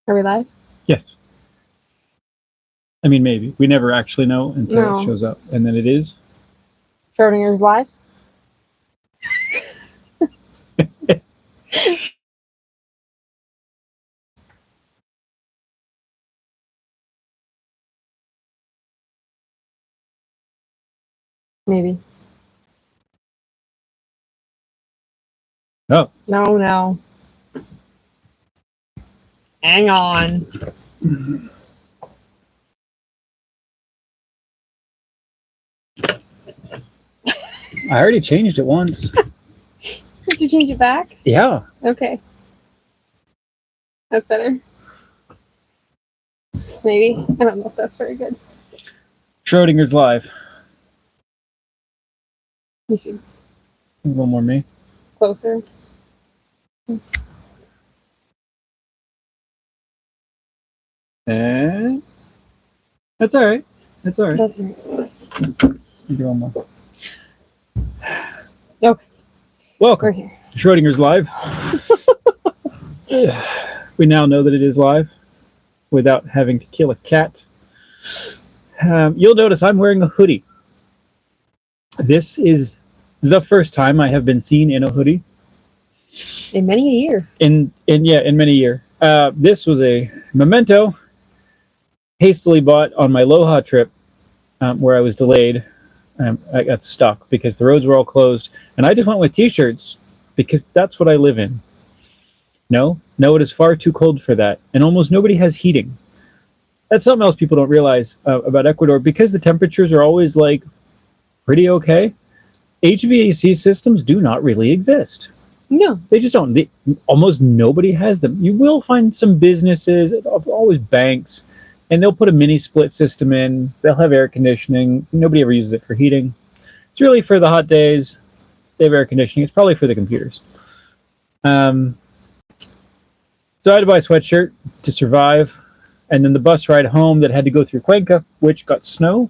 Are we live? Yes. I mean, maybe. We never actually know until it shows up. And then it is. Schrodinger's live? Maybe. Oh. No. Hang on. I already changed it once. Did you change it back? Yeah. Okay. That's better. Maybe. I don't know if that's very good. Schrodinger's live. You should. A little more me. Closer. And that's all right. That's all right. That's right. Do one more. Okay. Welcome. We're here. To Schrodinger's live. We now know that it is live without having to kill a cat. You'll notice I'm wearing a hoodie. This is the first time I have been seen in a hoodie. In many a year. In many a year. This was a memento hastily bought on my Loja trip where I was delayed. I got stuck because the roads were all closed, and I just went with t-shirts because that's what I live in. No, it is far too cold for that, and almost nobody has heating. That's something else people don't realize about Ecuador, because the temperatures are always like pretty okay. HVAC systems do not really exist. No, they just don't. Almost nobody has them. You will find some businesses, always banks, and they'll put a mini split system in. They'll have air conditioning. Nobody ever uses it for heating. It's really for the hot days. They have air conditioning. It's probably for the computers. So I had to buy a sweatshirt to survive. And then the bus ride home that had to go through Cuenca, which got snow.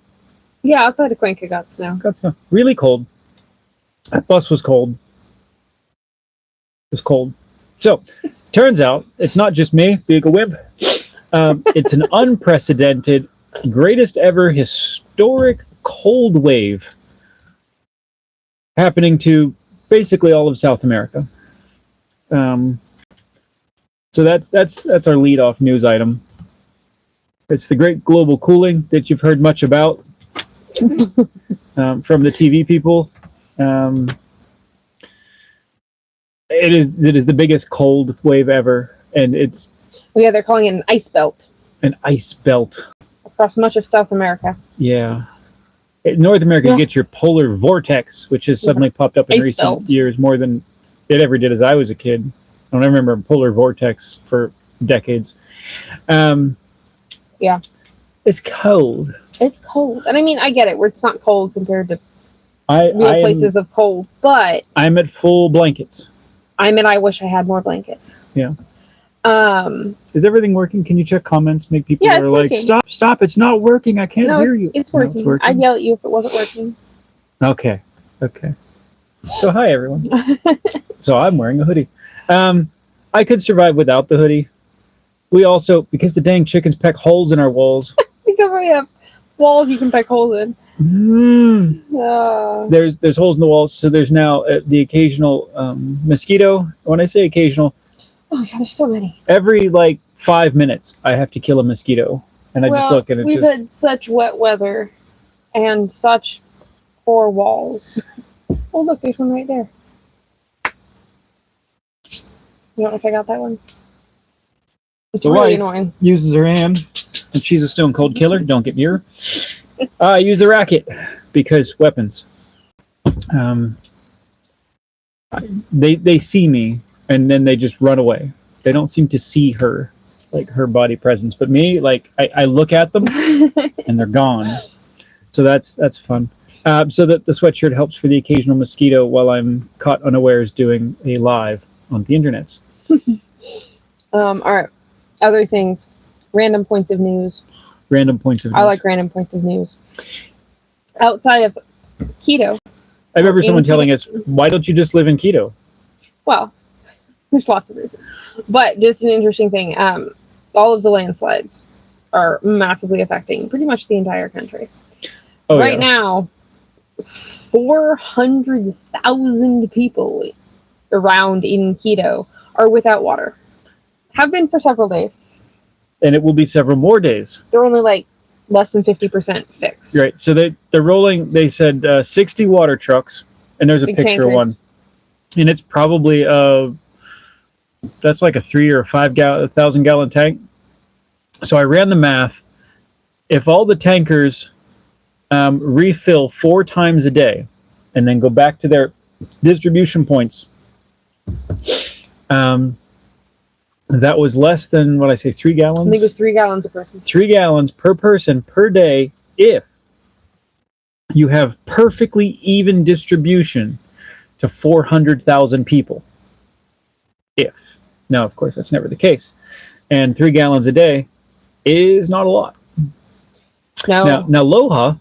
Yeah, outside of Cuenca got snow. Got snow. Really cold. That bus was cold. It was cold. So, turns out, it's not just me being a wimp. It's an unprecedented, greatest ever historic cold wave happening to basically all of South America. So that's our lead-off news item. It's the great global cooling that you've heard much about from the TV people. It is the biggest cold wave ever, and it's they're calling it an ice belt. An ice belt across much of South America. Yeah, in North America, you get your polar vortex, which has suddenly popped up in recent years more than it ever did as I was a kid. I don't remember a polar vortex for decades. Yeah. It's cold. It's cold. And I mean, I get it. Where it's not cold compared to real places of cold, but I'm at full blankets. I wish I had more blankets. Yeah. Is everything working? Can you check comments? Make people are like, working. Stop, it's not working. I can't hear you. It's working. No, I'd yell at you if it wasn't working. Okay. So hi everyone. So I'm wearing a hoodie. I could survive without the hoodie. We also, because the dang chickens peck holes in our walls. Because we have walls you can peck holes in. There's holes in the walls, so there's now the occasional mosquito. When I say occasional, oh yeah, there's so many. Every 5 minutes, I have to kill a mosquito, and I just look and we've had such wet weather and such poor walls. Oh look, there's one right there. You don't know if I got that one. It's really annoying. Uses her hand, and she's a stone cold killer. Don't get near her. I use the racket because weapons. They see me, and then they just run away. They don't seem to see her, her body presence. But me, I look at them, and they're gone. So that's fun. So that the sweatshirt helps for the occasional mosquito while I'm caught unawares doing a live on the internets. All right. Other things. Random points of news. Random points of news. I like random points of news. Outside of Quito. I remember someone telling us, why don't you just live in Quito? Well, there's lots of reasons. But just an interesting thing. all of the landslides are massively affecting pretty much the entire country. Oh, right yeah. now, 400,000 people around in Quito are without water. Have been for several days. And it will be several more days. They're only like less than 50% fixed. Right. So they're rolling, they said 60 water trucks, and there's a Big picture of tankers. one. And it's probably that's like a 3 or 5 1,000 gallon tank. So I ran the math. If all the tankers refill 4 times a day and then go back to their distribution points, that was less than, what I say, 3 gallons? I think it was 3 gallons a person. 3 gallons per person per day if you have perfectly even distribution to 400,000 people. If. Now, of course, that's never the case. And 3 gallons a day is not a lot. No. Now Loja,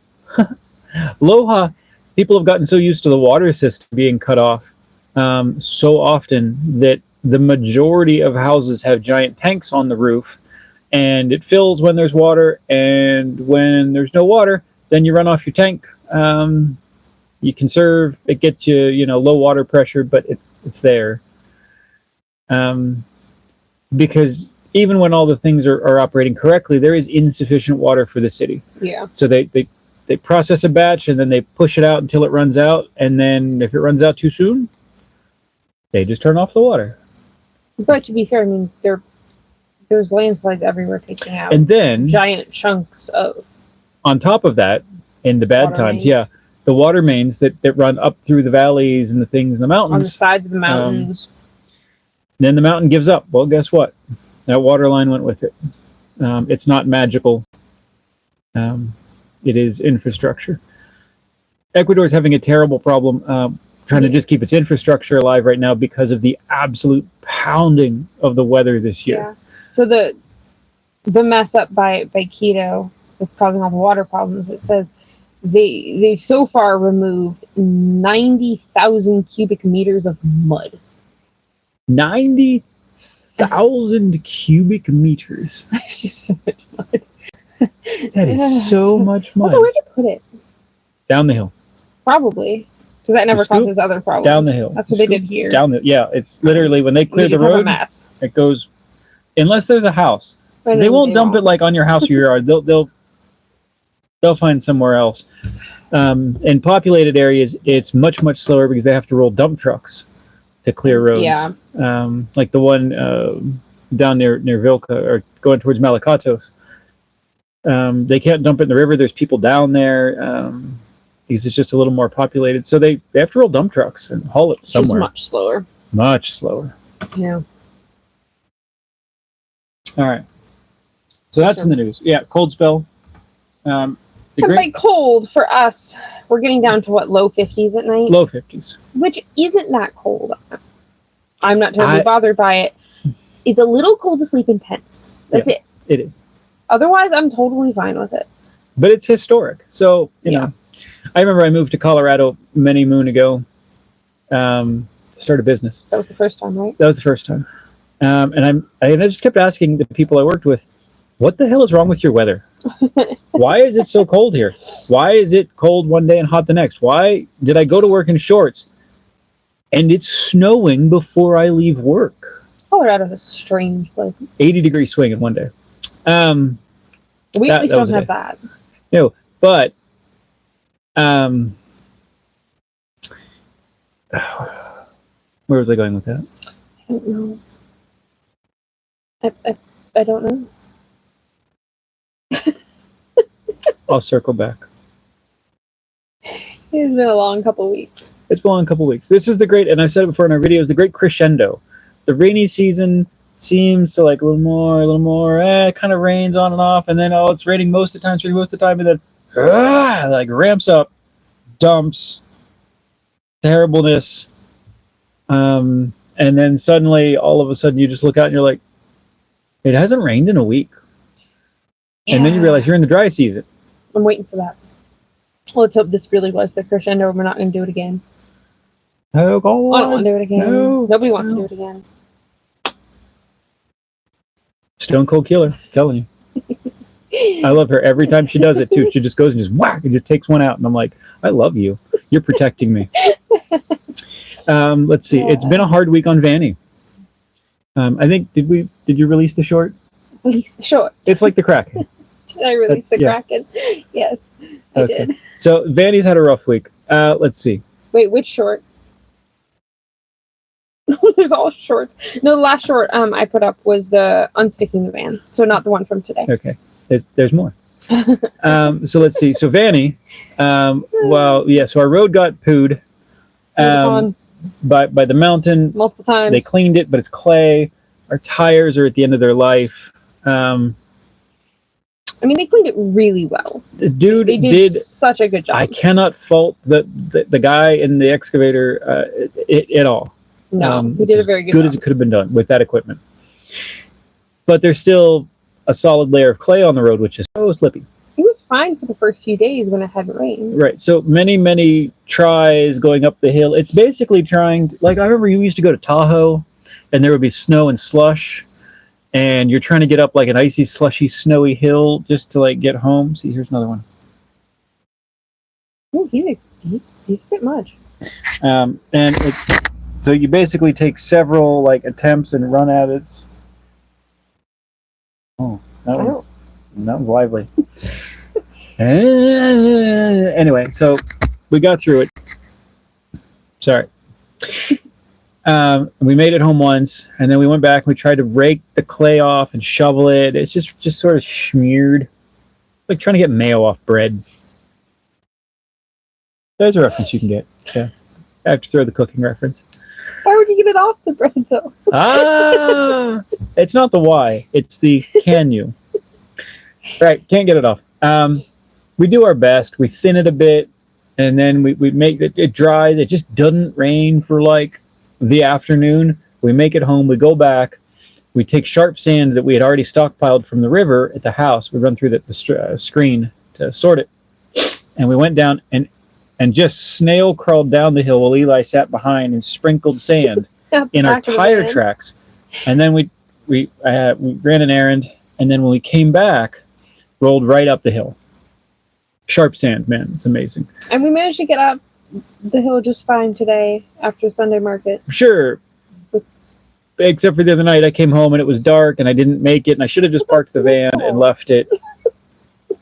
Loja, people have gotten so used to the water system being cut off so often that the majority of houses have giant tanks on the roof, and it fills when there's water, and when there's no water, then you run off your tank. You conserve, it gets you, low water pressure, but it's there. Because even when all the things are operating correctly, there is insufficient water for the city. Yeah. So they process a batch, and then they push it out until it runs out, and then if it runs out too soon, they just turn off the water. But to be fair, I mean, there's landslides everywhere taking out And then giant chunks of. On top of that, in the bad Water times, mains. the water mains that run up through the valleys and the things in the mountains. On the sides of the mountains. Then the mountain gives up. Well, guess what? That water line went with it. It's not magical. It is infrastructure. Ecuador is having a terrible problem trying to just keep its infrastructure alive right now because of the absolute pounding of the weather this year. Yeah. So the mess up by Quito that's causing all the water problems, it says they've so far removed 90,000 cubic meters of mud. 90,000 cubic meters. That's just so much mud. That is so much mud. Also, where'd you put it? Down the hill. Probably. Because that never Scoop causes other problems. down the hill. That's what they did here. Yeah, it's literally when they clear the just have a road, mess. it goes, unless there's a house. They won't dump it like on your house or your yard. They'll find somewhere else. In populated areas, it's much slower because they have to roll dump trucks to clear roads. Yeah. Like the one down near Vilca or going towards Malacatos. They can't dump it in the river. There's people down there because it's just a little more populated. So they have to roll dump trucks and haul it somewhere. It's much slower. Much slower. Yeah. All right. So that's in the news. Yeah, cold spell. By cold, for us, we're getting down to what, low 50s at night? Low 50s. Which isn't that cold. I'm not terribly bothered by it. It's a little cold to sleep in tents. That's it. It is. Otherwise, I'm totally fine with it. But it's historic. So, you know, I remember I moved to Colorado many moon ago to start a business. That was the first time, right? That was the first time. And I just kept asking the people I worked with, what the hell is wrong with your weather? Why is it so cold here? Why is it cold one day and hot the next? Why did I go to work in shorts and it's snowing before I leave work? Colorado's a strange place. 80-degree swing in one day. We at least don't have that. No, but where was I going with that? I don't know. I don't know. I'll circle back. It's been a long couple weeks. It's been a long couple weeks. This is the great, and I've said it before in our videos, the great crescendo. The rainy season seems to like a little more, it kind of rains on and off, and then, it's raining most of the time, and then, like ramps up, dumps, terribleness, and then suddenly, all of a sudden, you just look out and you're like, it hasn't rained in a week. And then you realize you're in the dry season. I'm waiting for that. Well, let's hope this really was the crescendo and we're not going to do it again. Oh, God. I don't want to do it again. No. Nobody wants to do it again. Stone cold killer, I'm telling you. I love her every time she does it too. She just goes and just whack and just takes one out, and I'm like, I love you. You're protecting me. Let's see. It's been a hard week on Vanny. I think did you release the short? Release the short. It's like the Kraken. Did I release the Kraken? Yes, I did. So Vanny's had a rough week. Let's see. Wait, which short? No, there's all shorts. No, the last short I put up was the unsticking the van. So not the one from today. Okay. There's more. So let's see. So Vanny, so our road got pooed by the mountain multiple times. They cleaned it, but it's clay. Our tires are at the end of their life. I mean, they cleaned it really well. The dude they did such a good job. I cannot fault the guy in the excavator at all. No, he did a very good job. Good as it could have been done with that equipment. But there's still a solid layer of clay on the road, which is so slippy. It was fine for the first few days when it hadn't rained. Right. So many tries going up the hill. It's basically trying, like I remember you used to go to Tahoe and there would be snow and slush and you're trying to get up like an icy, slushy, snowy hill just to like get home. See, here's another one. Oh, he's a bit much. And it's, so you basically take several like attempts and run at it. Oh, that was lively. Anyway, so we got through it. Sorry. We made it home once, and then we went back and we tried to rake the clay off and shovel it. It's just sort of smeared. It's like trying to get mayo off bread. There's a reference you can get. Yeah. I have to throw the cooking reference. Why would you get it off the bread, though? It's not the why. It's the can you. Right, can't get it off. We do our best. We thin it a bit, and then we make it dry. It just doesn't rain for like the afternoon. We make it home. We go back. We take sharp sand that we had already stockpiled from the river at the house. We run through the screen to sort it, and we went down and just snail crawled down the hill while Eli sat behind and sprinkled sand in our tire tracks. And then we ran an errand, and then when we came back, rolled right up the hill. Sharp sand, man, it's amazing. And we managed to get up the hill just fine today after Sunday market. Sure. Except for the other night, I came home and it was dark and I didn't make it, and I should have just parked the van and left it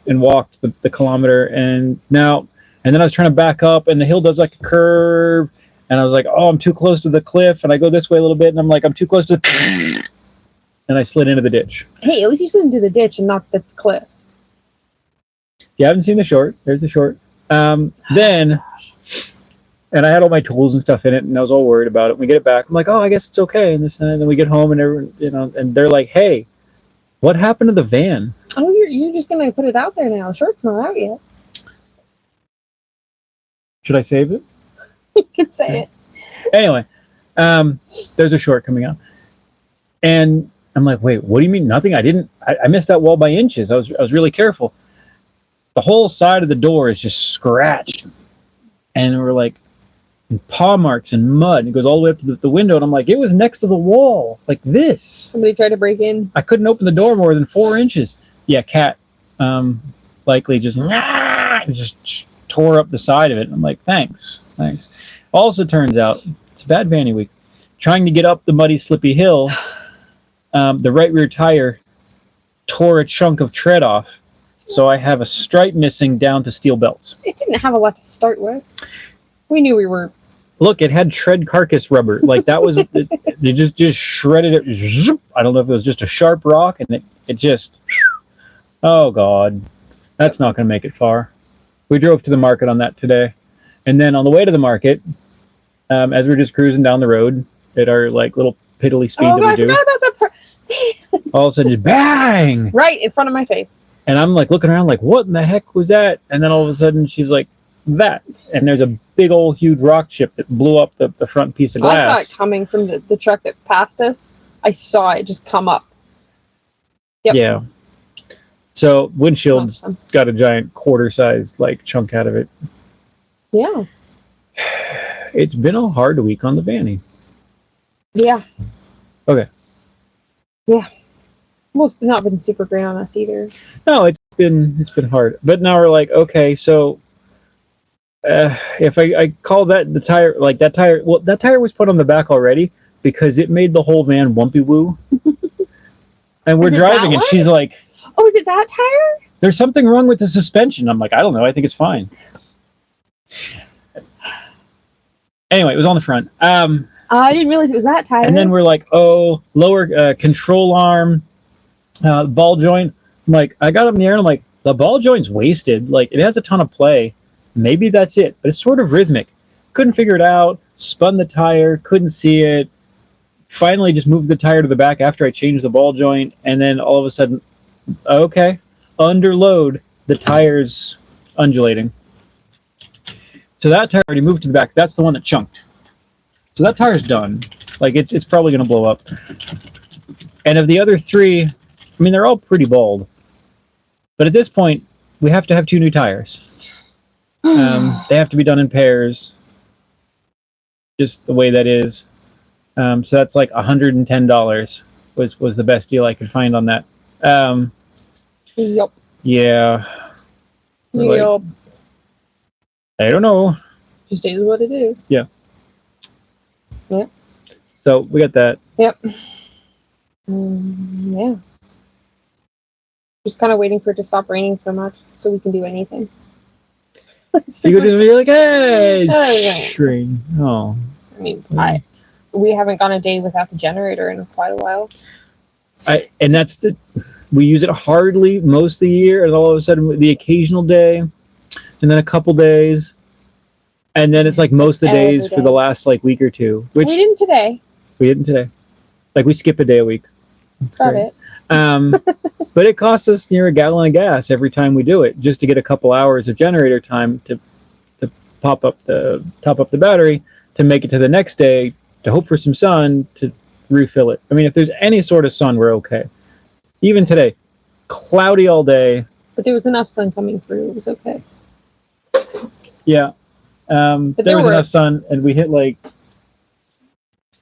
and walked the kilometer. And then I was trying to back up, and the hill does like a curve, and I was like, oh, I'm too close to the cliff, and I go this way a little bit, and I'm like, I'm too close to the... and I slid into the ditch. Hey, at least you slid into the ditch and not the cliff. You haven't seen the short. There's the short. Then, and I had all my tools and stuff in it, and I was all worried about it. We get it back. I'm like, oh, I guess it's okay. And then we get home, and everyone, and they're like, hey, what happened to the van? Oh, you're just gonna put it out there now. The short's not out yet. Should I save it? You could say it. Anyway, there's a short coming out, and I'm like, wait, what do you mean nothing? I missed that wall by inches. I was really careful. The whole side of the door is just scratched, and we're like paw marks and mud. And it goes all the way up to the window, and I'm like, it was next to the wall, like this. Somebody tried to break in. I couldn't open the door more than 4 inches. Yeah, cat likely just tore up the side of it. I'm like, thanks. Also turns out it's a bad Vanny week. Trying to get up the muddy, slippy hill, the right rear tire tore a chunk of tread off. So I have a stripe missing down to steel belts. It didn't have a lot to start with. We knew we were... Look, it had tread carcass rubber. Like that was... they just shredded it. I don't know if it was just a sharp rock, and it just... Oh, God. That's not going to make it far. We drove to the market on that today. And then on the way to the market, as we're just cruising down the road at our like little piddly speed that we do... I forgot about that part. All of a sudden, just bang! Right in front of my face. And I'm like looking around like, what in the heck was that? And then all of a sudden she's like, that. And there's a big old huge rock chip that blew up the front piece of glass. I saw it coming from the truck that passed us. I saw it just come up. Yep. Yeah. So windshield's got a giant quarter-sized like chunk out of it. Yeah. It's been a hard week on the Vanny. Yeah. Okay. Yeah. Well, it's not been super great on us either. No, it's been hard. But now we're like, okay, so if I call that the tire, like that tire, well, that tire was put on the back already because it made the whole van wumpy woo. And we're Is it driving, that and one? she's like, Oh, is it that tire? "There's something wrong with the suspension." I'm like, "I don't know. I think it's fine." Anyway, it was on the front. I didn't realize it was that tire. And then we're like, "Oh, lower control arm, ball joint." I'm like, I got up in the air, and I'm like, "The ball joint's wasted. Like, it has a ton of play. Maybe that's it, but it's sort of rhythmic." Couldn't figure it out. Spun the tire. Couldn't see it. Finally, just moved the tire to the back after I changed the ball joint, and then all of a sudden, okay, under load, the tire's undulating. So that tire already moved to the back. That's the one that chunked. So that tire's done. Like, it's probably going to blow up. And of the other three, I mean, they're all pretty bald. But at this point, we have to have 2 new tires. They have to be done in pairs, just the way that is. So that's like $110 was the best deal I could find on that. Yup. Yeah. Yup. I don't know. Just is what it is. Yeah. Yep. So we got that. Yep. Yeah. Just kind of waiting for it to stop raining so much so we can do anything. You could just be like, hey, yeah. train. Oh. I mean, we haven't gone a day without the generator in quite a while. And that's we use it hardly most of the year, and all of a sudden the occasional day, and then a couple days, and then it's like most of the days for the last like week or two. Which we didn't today. We didn't today. Like, we skip a day a week. That's about it. But it costs us near a gallon of gas every time we do it, just to get a couple hours of generator time to top up the battery, to make it to the next day, to hope for some sun, to refill it. I mean, if there's any sort of sun, we're okay. Even today, cloudy all day. But there was enough sun coming through. It was okay. Yeah. There was enough sun, and we hit like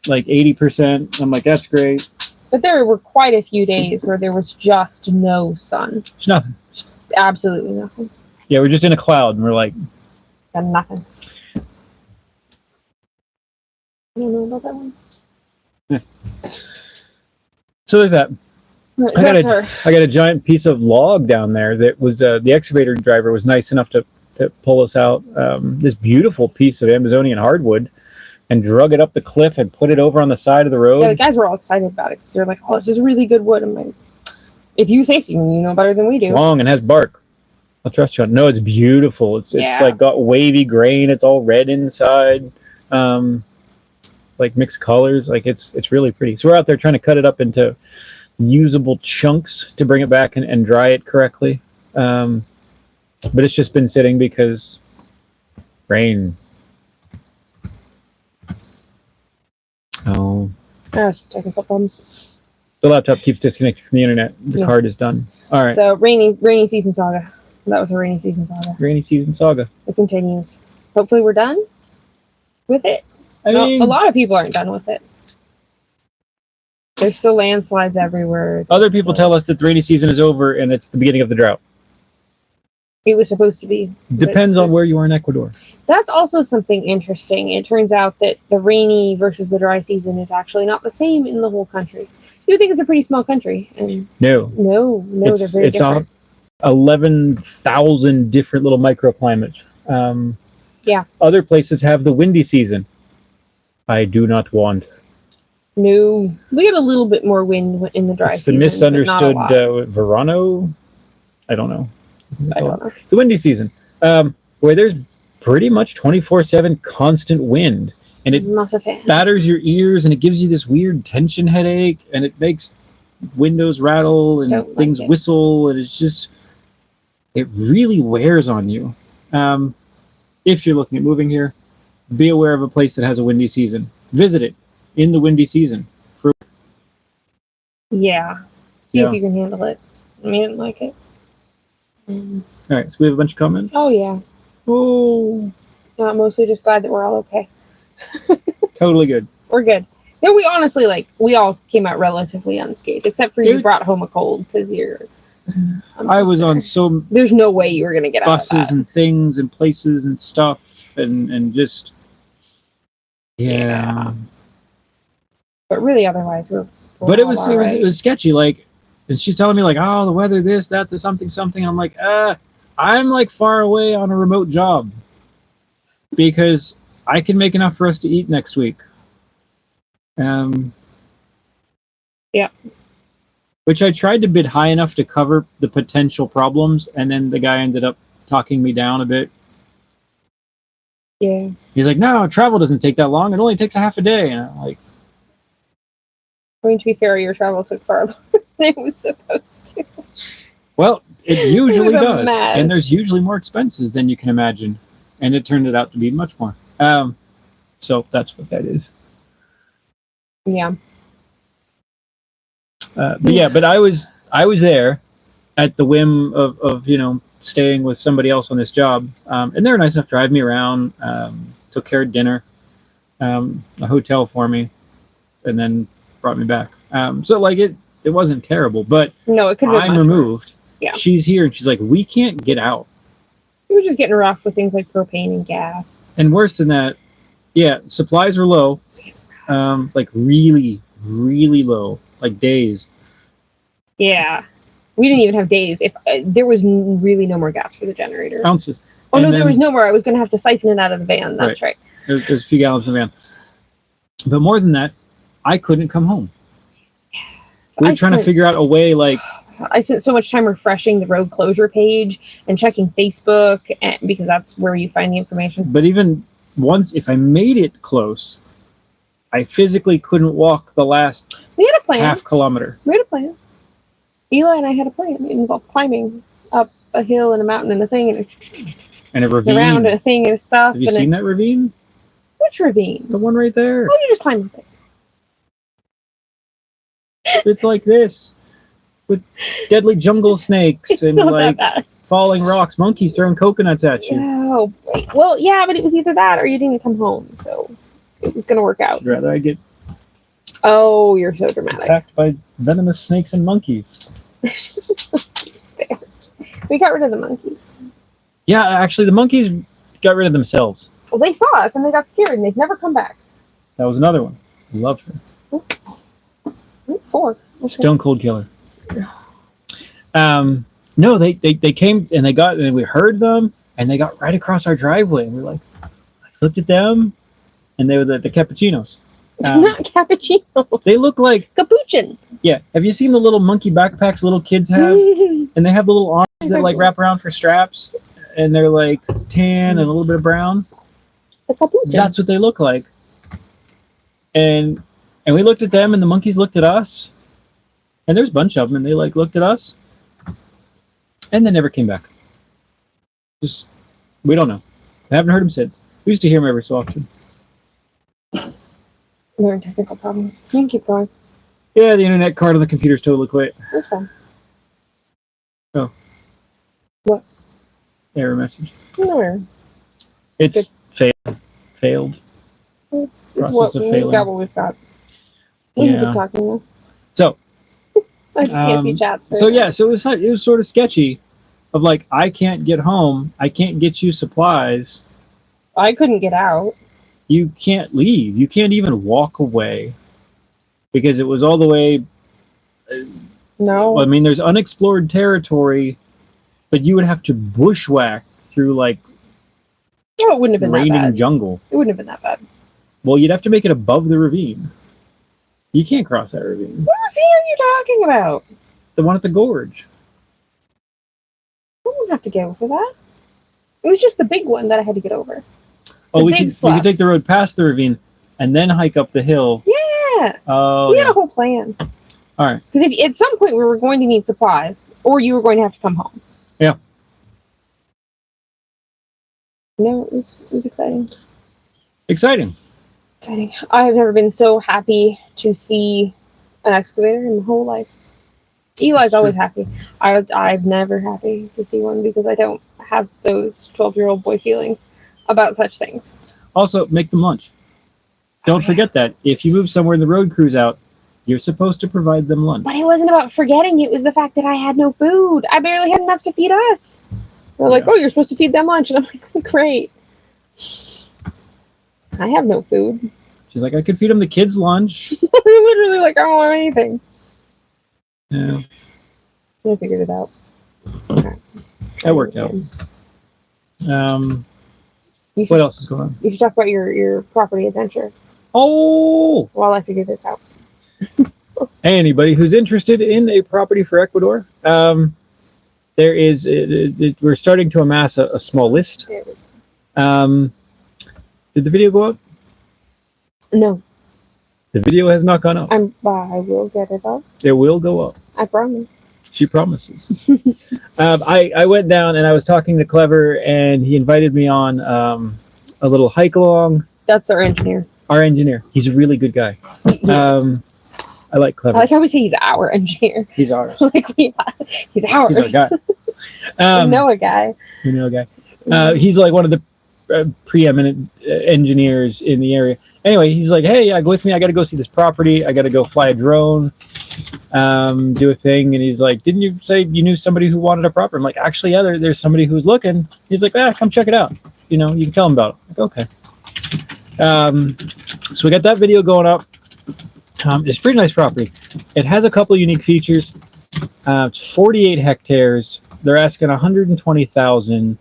80%. I'm like, that's great. But there were quite a few days where there was just no sun. There's nothing. Absolutely nothing. Yeah, we're just in a cloud, and we're like, and nothing. I don't know about that one. Yeah. So there's that. I got a giant piece of log down there that was the excavator driver was nice enough to pull us out this beautiful piece of Amazonian hardwood and drug it up the cliff and put it over on the side of the road. Yeah, the guys were all excited about it because they're like, "Oh, this is really good wood." I'm like, "If you say so, you know better than we do." It's long and has bark. I'll trust you. No, it's beautiful. It's like got wavy grain. It's all red inside, like mixed colors. Like it's really pretty. So we're out there trying to cut it up into usable chunks to bring it back and dry it correctly. But it's just been sitting because rain. Oh. Technical problems. The laptop keeps disconnecting from the internet. The card is done. All right. So rainy season saga. That was a rainy season saga. Rainy season saga. It continues. Hopefully we're done with it. I mean, a lot of people aren't done with it. There's still landslides everywhere. Other people tell us that the rainy season is over and it's the beginning of the drought. It was supposed to be. Depends on where you are in Ecuador. That's also something interesting. It turns out that the rainy versus the dry season is actually not the same in the whole country. You think it's a pretty small country, and no, they're very different. 11,000 different little microclimates. Yeah. Other places have the windy season. I do not want. No, we get a little bit more wind in the dry season. The misunderstood Verano. I don't know. The windy season, where there's pretty much 24/7 constant wind, and it batters your ears, and it gives you this weird tension headache, and it makes windows rattle and things whistle, and it really wears on you. If you're looking at moving here, be aware of a place that has a windy season. Visit it in the windy season. See if you can handle it. I mean, I didn't like it. All right, so we have a bunch of comments. Oh yeah. Oh. Mostly just glad that we're all okay. Totally good. We're good. No, we honestly, like, we all came out relatively unscathed, except for you brought home a cold because you're. I was on so. There's no way you were gonna get out of that. Buses and things and places and stuff and just. Yeah. But really, otherwise, we're. But it was sketchy. Like, and she's telling me like, oh, the weather, this, that, the something. I'm like, I'm like far away on a remote job because I can make enough for us to eat next week. Yeah. Which I tried to bid high enough to cover the potential problems, and then the guy ended up talking me down a bit. Yeah. He's like, no, travel doesn't take that long. It only takes a half a day. And I'm like, I mean, to be fair, your travel took far longer than it was supposed to. Well, it usually does. Mess. And there's usually more expenses than you can imagine. And it turned out to be much more. So that's what that is. Yeah. But I was there at the whim of staying with somebody else on this job. And they were nice enough to drive me around, took care of dinner, a hotel for me, and then brought me back. So like it wasn't terrible, but no, it could have been I'm much removed. Worse. Yeah. She's here and she's like, we can't get out. We were just getting rough with things like propane and gas. And worse than that, yeah, supplies were low. Like really, really low, like days. Yeah. We didn't even have days. If there was really no more gas for the generator. Ounces. Oh, and no, there was no more. I was going to have to siphon it out of the van. That's right. There's a few gallons in the van. But more than that, I couldn't come home. We were trying to figure out a way, like... I spent so much time refreshing the road closure page and checking Facebook because that's where you find the information. But even once, if I made it close, I physically couldn't walk the last half kilometer. We had a plan. Eli and I had a plan. It involved climbing up a hill and a mountain and a thing and a ravine. Around and a thing and stuff. Have you seen that ravine? Which ravine? The one right there. Oh, you just climb up it. It's like this. With deadly jungle snakes and like falling rocks, monkeys throwing coconuts at you. Oh, wait. Well, yeah, but it was either that or you didn't come home, so it was going to work out. I'd rather I get... Oh, you're so dramatic. Attacked by venomous snakes and monkeys. We got rid of the monkeys. Yeah, actually, the monkeys got rid of themselves. Well, they saw us and they got scared and they've never come back. That was another one. I loved her. 4. Okay. Stone cold killer. No, they came and they got, and we heard them and they got right across our driveway and we like looked at them and they were the cappuccinos. Not cappuccino. They look like capuchin. Yeah. Have you seen the little monkey backpacks little kids have? And they have the little arms that like wrap around for straps and they're like tan and a little bit of brown. The capuchin. That's what they look like. And we looked at them and the monkeys looked at us. And there's a bunch of them and they like looked at us. And they never came back. Just, we don't know. I haven't heard them since. We used to hear them every so often. There are technical problems. You can keep going. Yeah, the internet card on the computer's totally quit. That's fine. Oh. What? Error message. No. It's failed. It's what we've got. What we've got. We can keep talking though. So. I just can't see chats. So yeah, so it was sort of sketchy, of like I can't get home, I can't get you supplies. I couldn't get out. You can't leave. You can't even walk away, because it was all the way. No. I mean, there's unexplored territory, but you would have to bushwhack through like. Oh, it wouldn't have been that bad. Raining jungle. It wouldn't have been that bad. Well, you'd have to make it above the ravine. You can't cross that ravine. What ravine are you talking about? The one at the gorge. I wouldn't have to get over that. It was just the big one that I had to get over. Oh, we could take the road past the ravine and then hike up the hill. Yeah. Oh, we had a whole plan. All right. Because if at some point we were going to need supplies, or you were going to have to come home. Yeah. No, it was exciting. Exciting. Exciting. I have never been so happy to see an excavator in my whole life. Eli's always happy. I'm never happy to see one because I don't have those 12-year-old boy feelings about such things. Also, make them lunch. Don't forget that. If you move somewhere and the road crew's out, you're supposed to provide them lunch. But it wasn't about forgetting. It was the fact that I had no food. I barely had enough to feed us. They're like, oh, you're supposed to feed them lunch. And I'm like, great. I have no food. She's like, I could feed them the kids' lunch. Literally, like, I don't want anything. Yeah. I figured it out. Okay. That worked out. What else is going on? You should talk about your property adventure. Oh! While I figure this out. Anybody who's interested in a property for Ecuador, there is. We're starting to amass a small list. Did the video go up? No. The video has not gone up. I will get it up. It will go up. I promise. She promises. I went down and I was talking to Clever, and he invited me on a little hike along. That's our engineer. Our engineer. He's a really good guy. I like Clever. I like how we say he's our engineer. He's ours. He's ours. He's our guy. We know a guy. We know a guy. He's like one of the preeminent engineers in the area. Anyway, he's like, hey, go with me. I got to go see this property. I got to go fly a drone, do a thing. And he's like, didn't you say you knew somebody who wanted a property? I'm like, actually, yeah, there's somebody who's looking. He's like, come check it out. You can tell him about it. I'm like, okay. So we got that video going up. It's a pretty nice property. It has a couple of unique features. It's 48 hectares. They're asking 120,000.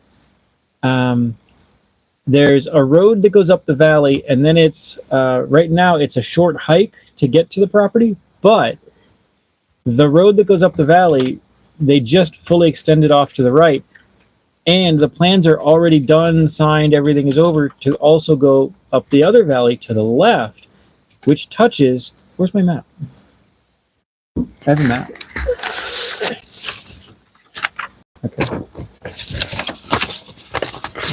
There's a road that goes up the valley, and then it's right now it's a short hike to get to the property. But the road that goes up the valley, they just fully extended off to the right, and the plans are already done, signed, everything is over to also go up the other valley to the left, which touches. Where's my map? I have a map. Okay.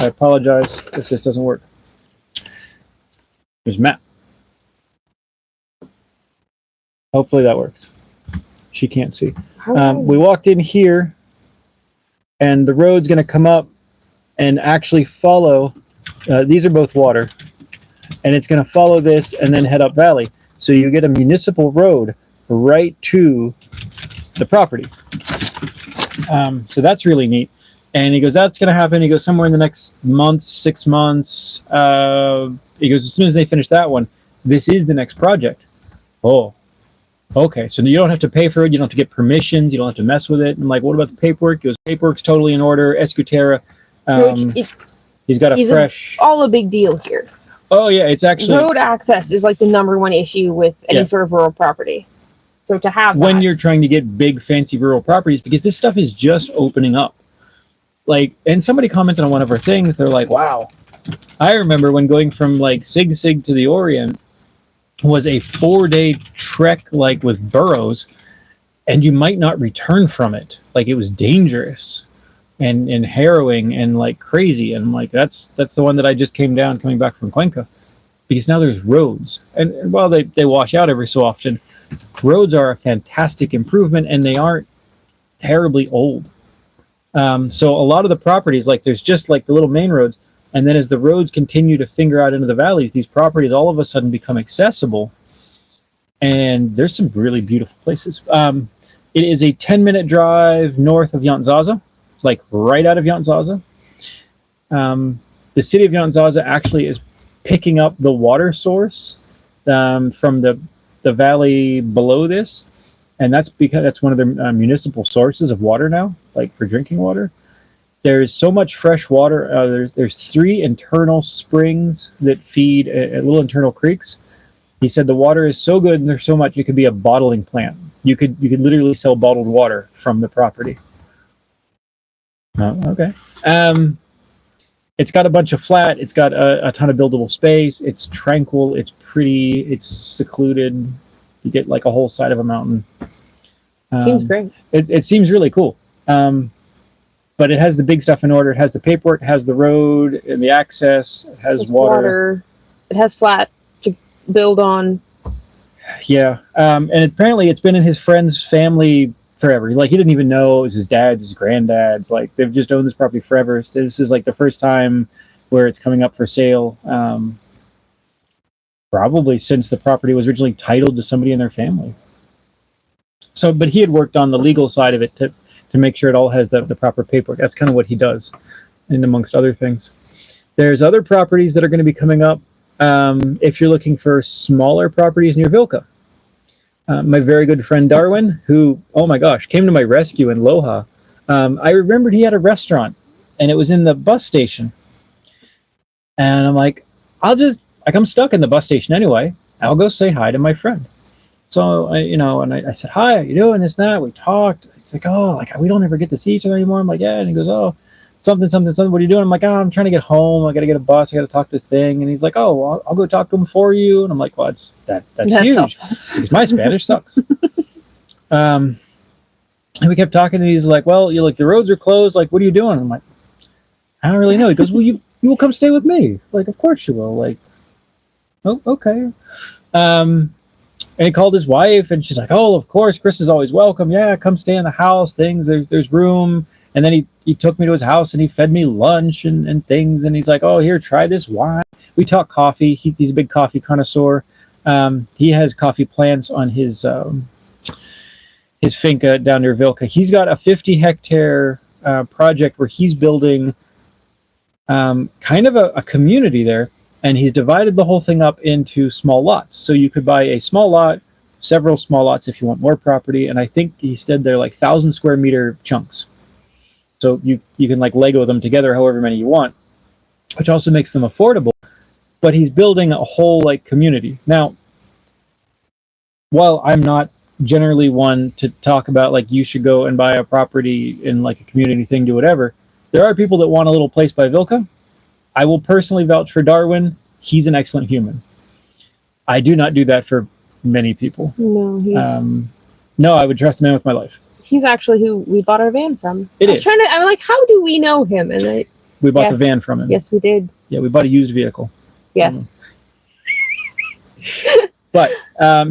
I apologize if this doesn't work. There's a map. Hopefully that works. She can't see. We walked in here, and the road's going to come up and actually follow. These are both water, and it's going to follow this and then head up valley. So you get a municipal road right to the property. So that's really neat. And he goes, that's going to happen. He goes, somewhere in the next month, 6 months. He goes, as soon as they finish that one, this is the next project. Oh, okay. So you don't have to pay for it. You don't have to get permissions. You don't have to mess with it. And like, what about the paperwork? He goes, paperwork's totally in order. Escutera. He's got a fresh. All a big deal here. Oh yeah, it's actually road access is like the #1 issue with any sort of rural property. So to have when you're trying to get big fancy rural properties, because this stuff is just opening up. Like, and somebody commented on one of our things, they're like, wow, I remember when going from like Sig to the Orient was a 4-day trek, like with burros, and you might not return from it. Like, it was dangerous and harrowing and like crazy. And like, that's the one that I just came down coming back from Cuenca, because now there's roads, and while they wash out every so often, roads are a fantastic improvement, and they aren't terribly old. So a lot of the properties, like there's just like the little main roads, and then as the roads continue to finger out into the valleys, these properties all of a sudden become accessible, and there's some really beautiful places. It is a 10-minute drive north of Yantzaza, like right out of Yantzaza. The city of Yantzaza actually is picking up the water source from the valley below this, and that's because that's one of their municipal sources of water now, like for drinking water. There's so much fresh water. There's 3 internal springs that feed little internal creeks. He said the water is so good and there's so much, it could be a bottling plant. You could literally sell bottled water from the property. Oh, okay. It's got a bunch of flat. It's got a ton of buildable space. It's tranquil. It's pretty. It's secluded. You get like a whole side of a mountain. Seems great. It seems really cool. But it has the big stuff in order. It has the paperwork, it has the road and the access. It has water. It has flat to build on. Yeah. And apparently it's been in his friend's family forever. Like, he didn't even know it was his dad's, his granddad's. Like, they've just owned this property forever. So this is like the first time where it's coming up for sale. probably since the property was originally titled to somebody in their family. So, but he had worked on the legal side of it to make sure it all has the proper paperwork. That's kind of what he does, and amongst other things. There's other properties that are going to be coming up if you're looking for smaller properties near Vilca. My very good friend Darwin, who, oh my gosh, came to my rescue in Loja. I remembered he had a restaurant, and it was in the bus station. And I'm like, I'm stuck in the bus station anyway. I'll go say hi to my friend. So, I said, hi, how you doing, this, that. We talked. He's like, oh, like, we don't ever get to see each other anymore. I'm like, yeah. And he goes, oh, something. What are you doing? I'm like, oh, I'm trying to get home. I got to get a bus. I got to talk to the thing. And he's like, oh, well, I'll go talk to him for you. And I'm like, well, that's huge. Because my Spanish sucks. And we kept talking, and he's like, well, the roads are closed. Like, what are you doing? I'm like, I don't really know. He goes, well, you will come stay with me. Like, of course you will. Like, oh, okay. And he called his wife, and she's like, oh, of course, Chris is always welcome. Yeah, come stay in the house. There's room. And then he took me to his house, and he fed me lunch and things. And he's like, oh, here, try this wine. We talk coffee. He's a big coffee connoisseur. He has coffee plants on his finca down near Vilca. He's got a 50-hectare project where he's building kind of a community there. And he's divided the whole thing up into small lots. So you could buy a small lot, several small lots if you want more property. And I think he said they're like 1,000 square meter chunks. So you can like Lego them together however many you want, which also makes them affordable. But he's building a whole like community. Now, while I'm not generally one to talk about like you should go and buy a property in like a community thing, do whatever, there are people that want a little place by Vilca. I will personally vouch for Darwin. He's an excellent human. I do not do that for many people. No, no, I would trust a man with my life. He's actually who we bought our van from. I'm like, how do we know him? And we bought the van from him. Yes, we did. Yeah, we bought a used vehicle. Yes. But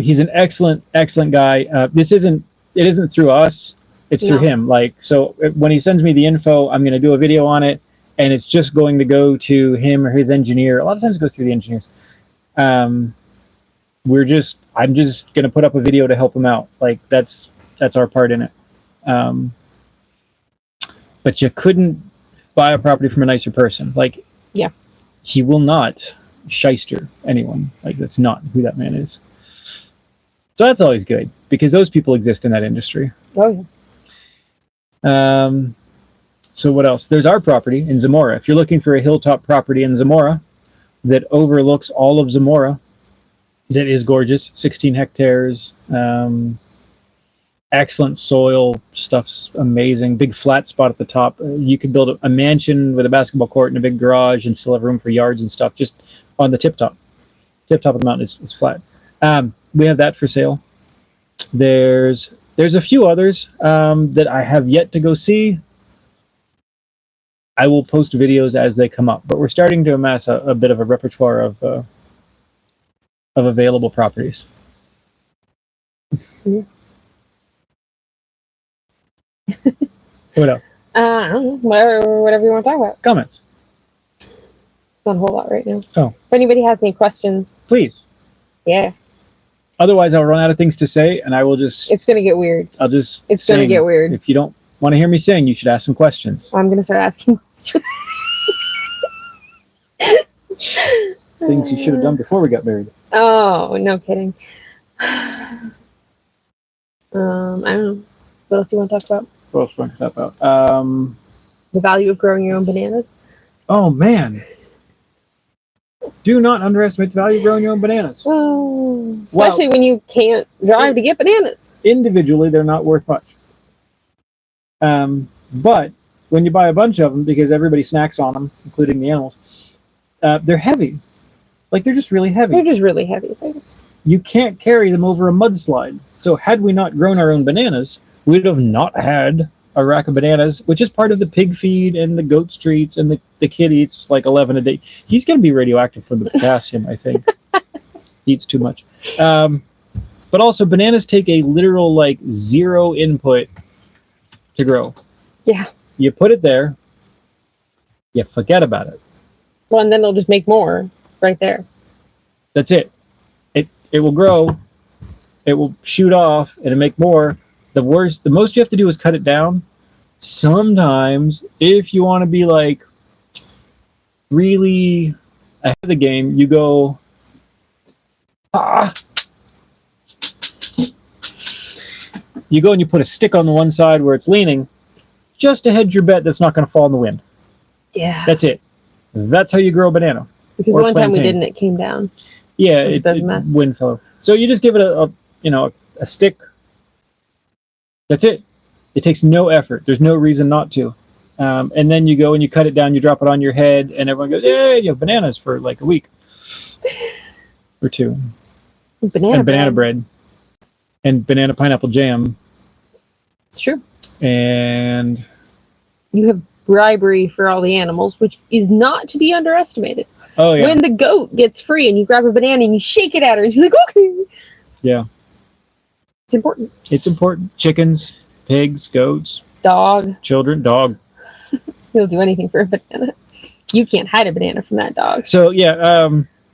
he's an excellent guy. It isn't through us. It's through him. Like, so when he sends me the info, I'm going to do a video on it. And it's just going to go to him or his engineer. A lot of times it goes through the engineers. I'm just going to put up a video to help him out. Like that's our part in it. But you couldn't buy a property from a nicer person. Like, yeah, he will not shyster anyone. Like, that's not who that man is. So that's always good because those people exist in that industry. Oh yeah. So what else? There's our property in Zamora. If you're looking for a hilltop property in Zamora that overlooks all of Zamora, that is gorgeous, 16 hectares, excellent soil, stuff's amazing, big flat spot at the top. You could build a mansion with a basketball court and a big garage and still have room for yards and stuff just on the tip top of the mountain is flat. We have that for sale. There's a few others that I have yet to go see. I will post videos as they come up, but we're starting to amass a bit of a repertoire of available properties. yeah. What else? I don't know, whatever you want to talk about. Comments. It's not a whole lot right now. Oh. If anybody has any questions, please. Yeah. Otherwise, I'll run out of things to say, and I will just. It's gonna get weird. I'll just. It's gonna get weird. If you don't want to hear me sing, you should ask some questions. I'm gonna start asking questions. Things you should have done before we got married. Oh, no kidding. I don't know. What else do you want to talk about? What else do you want to talk about? The value of growing your own bananas. Oh man. Do not underestimate the value of growing your own bananas. Oh, especially when you can't drive to get bananas. Individually, they're not worth much. But when you buy a bunch of them, because everybody snacks on them, including the animals, they're heavy. Like, they're just really heavy. They're just really heavy things. You can't carry them over a mudslide. So had we not grown our own bananas, we'd have not had a rack of bananas, which is part of the pig feed and the goat treats, and the kid eats like 11 a day. He's going to be radioactive from the potassium, I think. He eats too much. But also, bananas take a literal, like, zero input to grow. Yeah. You put it there, you forget about it. Well, and then they'll just make more right there. That's it. it will grow, it will shoot off, and it'll make more. The most you have to do is cut it down. Sometimes, if you want to be like really ahead of the game, you go, you go and you put a stick on the one side where it's leaning, just to hedge your bet that's not going to fall in the wind. Yeah. That's it. That's how you grow a banana. Because the one time we didn't, it came down. Yeah, it was a mess. Wind fell. So you just give it a stick. That's it. It takes no effort. There's no reason not to. And then you go and you cut it down, you drop it on your head, and everyone goes, "Yay, you have bananas for like a week or two." Banana bread. And banana pineapple jam. It's true. And you have bribery for all the animals, which is not to be underestimated. Oh yeah. When the goat gets free and you grab a banana and you shake it at her, and she's like, "Okay." Yeah. It's important. It's important. Chickens, pigs, goats, dog, children, dog. He'll do anything for a banana. You can't hide a banana from that dog. So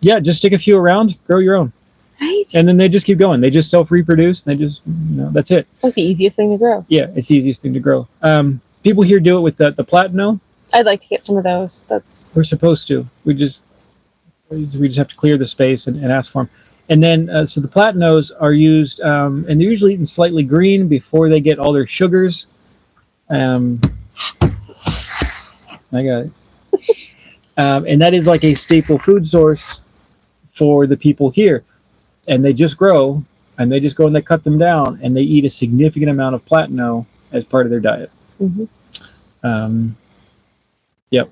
just stick a few around, grow your own. Right. And then they just keep going. They just self-reproduce. They just, that's it. It's like the easiest thing to grow. Yeah, it's the easiest thing to grow. People here do it with the platano. I'd like to get some of those. We're supposed to. We just have to clear the space and ask for them. And then, so the platanos are used, and they're usually eaten slightly green before they get all their sugars. I got it. And that is like a staple food source for the people here. And they just grow, and they just go and they cut them down, and they eat a significant amount of platano as part of their diet. Mm-hmm. Yep.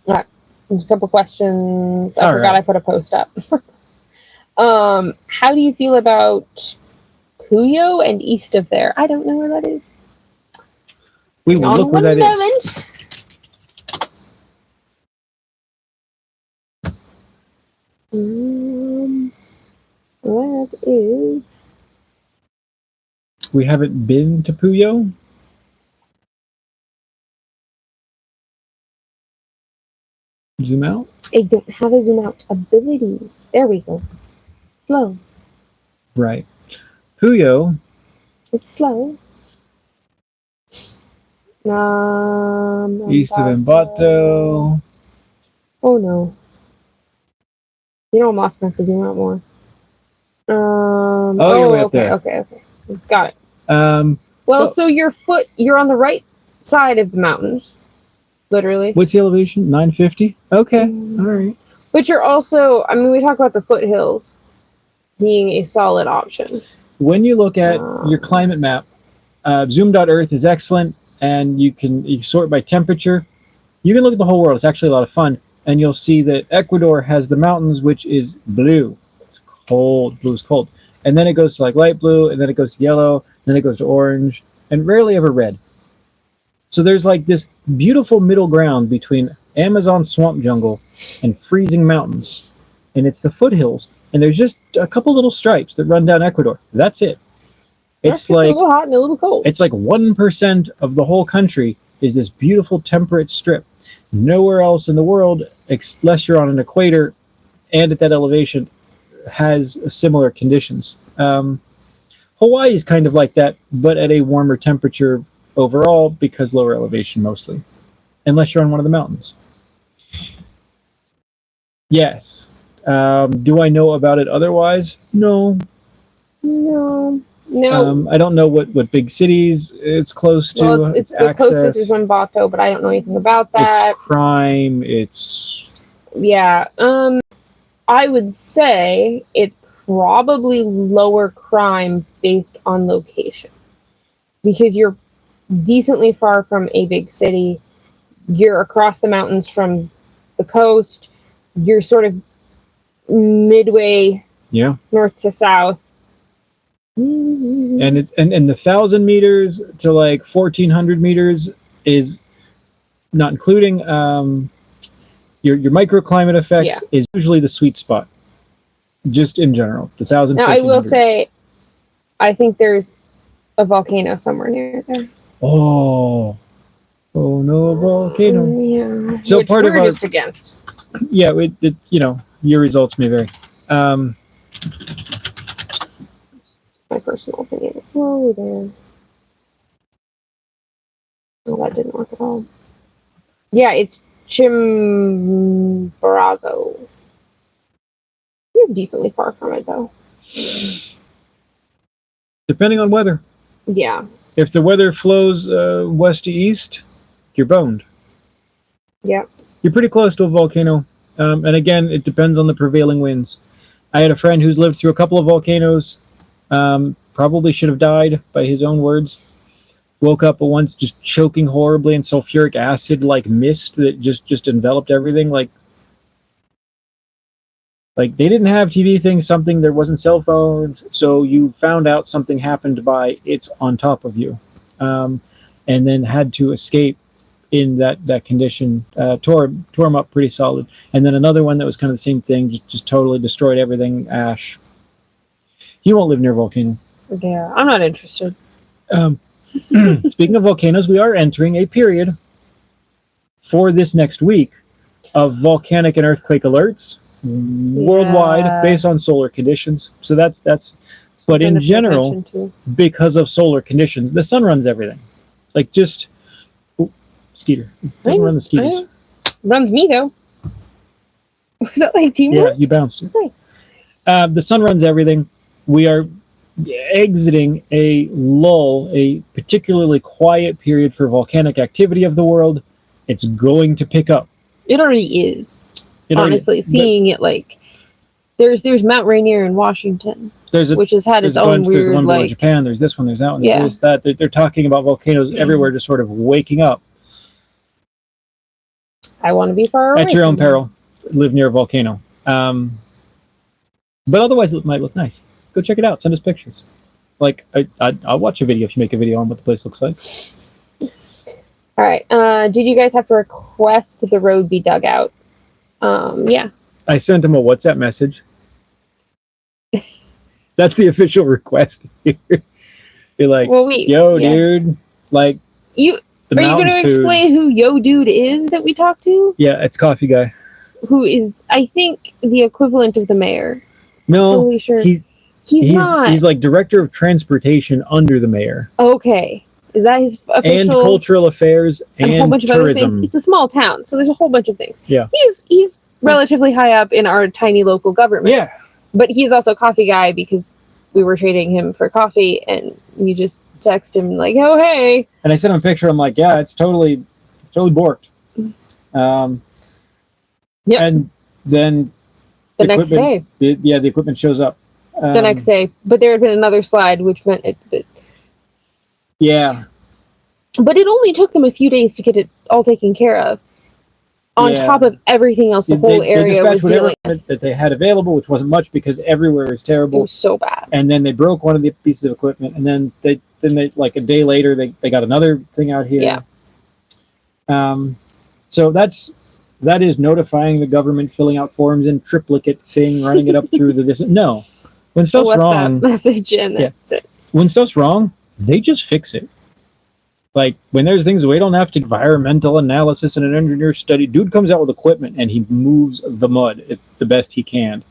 All right. There's a couple questions. I forgot I put a post up. How do you feel about Puyo and east of there? I don't know where that is. We will look where that is. That is. We haven't been to Puyo. Zoom out. I don't have a zoom out ability. There we go. Slow. Right. Puyo. It's slow. East of Ambato. Oh no. You know, I'm lost my zoom out more. You're way up there. Okay. Got it. Well, so you're on the right side of the mountains. Literally. What's the elevation? 950? Okay. All right. But you're also, we talk about the foothills being a solid option. When you look at your climate map, zoom.earth is excellent, and you can sort by temperature. You can look at the whole world. It's actually a lot of fun. And you'll see that Ecuador has the mountains, which is blue. It's cold. Blue is cold. And then it goes to like light blue, and then it goes to yellow, then it goes to orange, and rarely ever red. So there's like this beautiful middle ground between Amazon swamp jungle and freezing mountains. And it's the foothills. And there's just a couple little stripes that run down Ecuador. That's it. It's like a little hot and a little cold. It's like 1% of the whole country is this beautiful temperate strip. Nowhere else in the world, unless you're on an equator and at that elevation, has similar conditions. Hawaii is kind of like that, but at a warmer temperature overall because lower elevation mostly, unless you're on one of the mountains. Yes. Do I know about it otherwise? No. I don't know what big cities it's close to. Well, it's the closest is Ambato, but I don't know anything about that. It's crime. It's I would say it's probably lower crime based on location, because you're decently far from a big city. You're across the mountains from the coast. You're sort of midway north to south. And it's and the 1,000 meters to like 1,400 meters is not including your microclimate effects is usually the sweet spot. Just in general, the 1,000. Now I will say, I think there's a volcano somewhere near there. Oh no, volcano. Yeah. So which part we're of our just against. Yeah, your results may vary. personal opinion. Oh, there. Oh, that didn't work at all. Yeah, it's Chimborazo. You're decently far from it, though. Depending on weather. Yeah. If the weather flows west to east, you're boned. Yeah. You're pretty close to a volcano. And again, it depends on the prevailing winds. I had a friend who's lived through a couple of volcanoes. Probably should have died, by his own words. Woke up at once just choking horribly in sulfuric acid like mist that just enveloped everything. Like they didn't have TV things, something, there wasn't cell phones, so you found out something happened by it's on top of you. And then had to escape in that condition. Tore him up pretty solid. And then another one that was kind of the same thing, just totally destroyed everything, ash. You won't live near a volcano. Yeah, I'm not interested. Speaking of volcanoes, we are entering a period for this next week of volcanic and earthquake alerts worldwide based on solar conditions. So that's but in general, because of solar conditions, the sun runs everything. Like just Skeeter. Doesn't run the Skeeters. Runs me though. Was that like teamwork? Yeah, you bounced it. Nice. The sun runs everything. We are exiting a lull, a particularly quiet period for volcanic activity of the world. It's going to pick up. It already is. Honestly, seeing it like there's Mount Rainier in Washington, which has had its own weird, there's one like in Japan. There's this one. There's that one. There's that. They're talking about volcanoes everywhere, just sort of waking up. I want to be far away. At your own peril, live near a volcano. But otherwise, it might look nice. Go check it out. Send us pictures. Like I'll watch a video if you make a video on what the place looks like. All right. Did you guys have to request the road be dug out? Yeah. I sent him a WhatsApp message. That's the official request. You're like, yo, dude, like you. Are you going to explain who Yo Dude is that we talked to? Yeah, it's Coffee Guy. Who is, I think, the equivalent of the mayor. No, totally sure. He's not. He's like director of transportation under the mayor. Okay. Is that his official? And cultural affairs and a whole bunch tourism. Of other things. It's a small town, so there's a whole bunch of things. Yeah. He's relatively high up in our tiny local government. Yeah. But he's also Coffee Guy because we were trading him for coffee, and you just text him like, "Oh, hey." And I sent him a picture. I'm like, "Yeah, it's totally borked." Yeah. And then the next day, the equipment shows up. The next day, but there had been another slide, which meant it. Yeah. But it only took them a few days to get it all taken care of. On top of everything else, the whole area was dealing with. That they had available, which wasn't much because everywhere is terrible. It was so bad. And then they broke one of the pieces of equipment, and then they like a day later they got another thing out here. Yeah. So that is notifying the government, filling out forms in triplicate thing, running it up through the no. When stuff's wrong, message and that's it. When stuff's wrong, they just fix it. Like when there's things we don't have to environmental analysis and an engineer study, dude comes out with equipment and he moves the mud the best he can.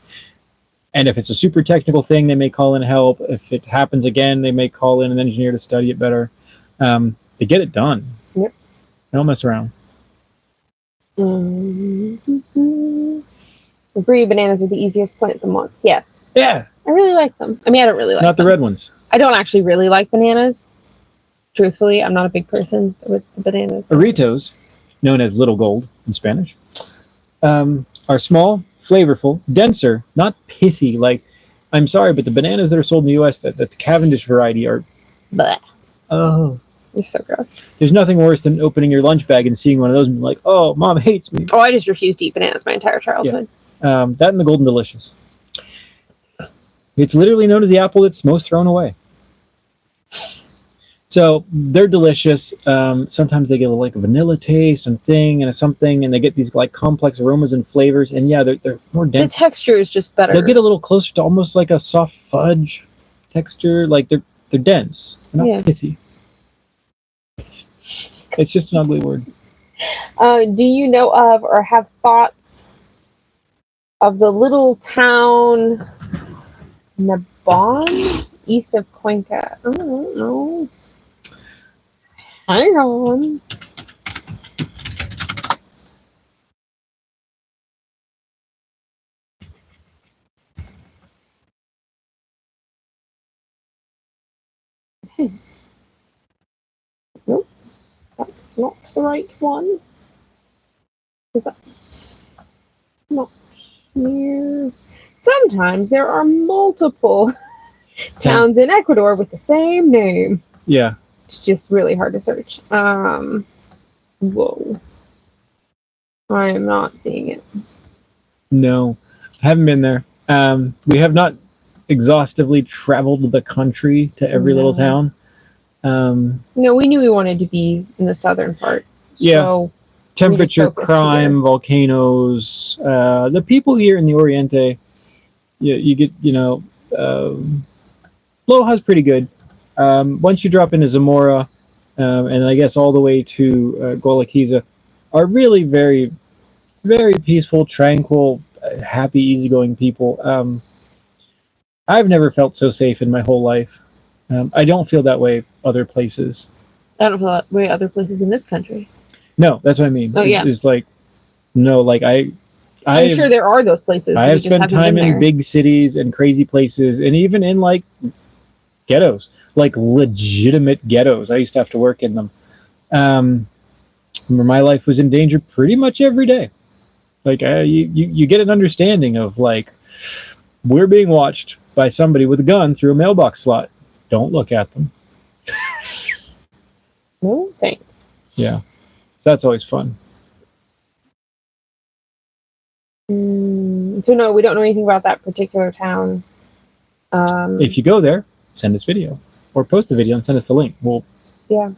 And if it's a super technical thing, they may call in help. If it happens again, they may call in an engineer to study it better. They get it done. Yep. They don't mess around. Agree, bananas are the easiest plant them once. Yes. Yeah. I really like them. I mean, I don't really like Not them. the red ones. I don't actually really like bananas. Truthfully, I'm not a big person with the bananas. Arritos, known as little gold in Spanish, are small, flavorful, denser, not pithy. Like, I'm sorry, but the bananas that are sold in the U.S., that the Cavendish variety are... Bleh. Oh. You're so gross. There's nothing worse than opening your lunch bag and seeing one of those and being like, oh, Mom hates me. Oh, I just refused to eat bananas my entire childhood. Yeah. That and the Golden Delicious. It's literally known as the apple that's most thrown away. So they're delicious. Sometimes they get a like a vanilla taste and thing and something, and they get these like complex aromas and flavors. And yeah, they're more dense. The texture is just better. They'll get a little closer to almost like a soft fudge texture. Like they're dense, they're not pithy. It's just an ugly word. Do you know of or have thoughts of the little town Nabon east of Cuenca. I don't know. Hang on. Nope, that's not the right one. That's not here. Sometimes there are multiple towns in Ecuador with the same name. Yeah. It's just really hard to search. Whoa. I am not seeing it. No, I haven't been there. We have not exhaustively traveled the country to every little town. No, we knew we wanted to be in the southern part. Yeah. So temperature, crime, here. Volcanoes. The people here in the Oriente, you get, Loja's pretty good. Once you drop into Zamora, and I guess all the way to Gualaquiza, are really very, very peaceful, tranquil, happy, easygoing people. I've never felt so safe in my whole life. I don't feel that way other places. I don't feel that way other places in this country. No, that's what I mean. Oh, yeah. It's like, no, like I'm sure there are those places. I have spent time in big cities and crazy places, and even in like ghettos, like legitimate ghettos. I used to have to work in them. My life was in danger pretty much every day. Like you get an understanding of like, we're being watched by somebody with a gun through a mailbox slot. Don't look at them. No, thanks. Yeah, so that's always fun. So no, we don't know anything about that particular town. If you go there, send us video or post a video and send us the link. Yeah.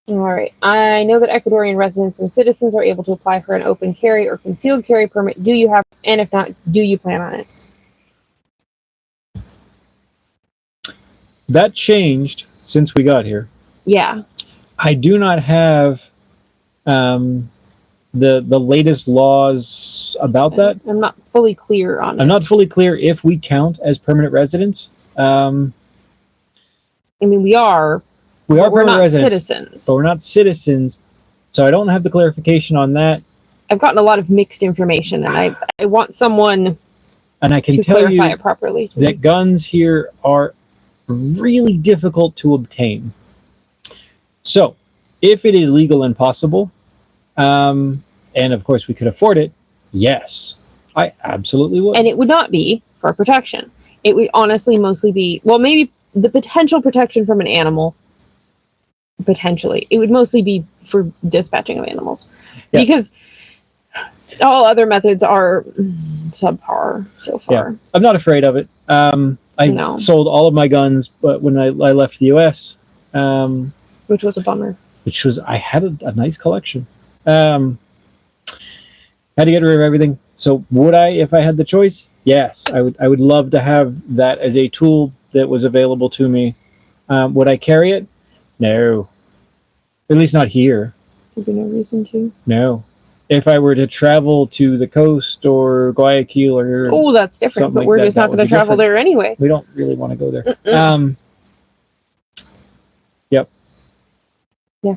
All right. I know that Ecuadorian residents and citizens are able to apply for an open carry or concealed carry permit. Do you have, and if not, do you plan on it? That changed since we got here. Yeah. I do not have the latest laws about that. I'm not fully clear on it. I'm not fully clear if we count as permanent residents. I mean, we are. We're not citizens. But we're not citizens, so I don't have the clarification on that. I've gotten a lot of mixed information, and I want someone and I can to tell clarify you it properly. That guns here are really difficult to obtain. So, if it is legal and possible, and of course we could afford it, yes, I absolutely would. And it would not be for protection. It would honestly mostly be, well, maybe the potential protection from an animal. Potentially. It would mostly be for dispatching of animals. Yeah. Because all other methods are subpar so far. Yeah. I'm not afraid of it. I sold all of my guns, but when I left the US, which was a bummer. I had a nice collection. Had to get rid of everything. So would I, if I had the choice? Yes, I would love to have that as a tool that was available to me. Would I carry it? No. At least not here. There'd be no reason to. No. If I were to travel to the coast or Guayaquil or... Oh, that's different, but we're just not going to travel there anyway. We don't really want to go there. Yep. Yeah.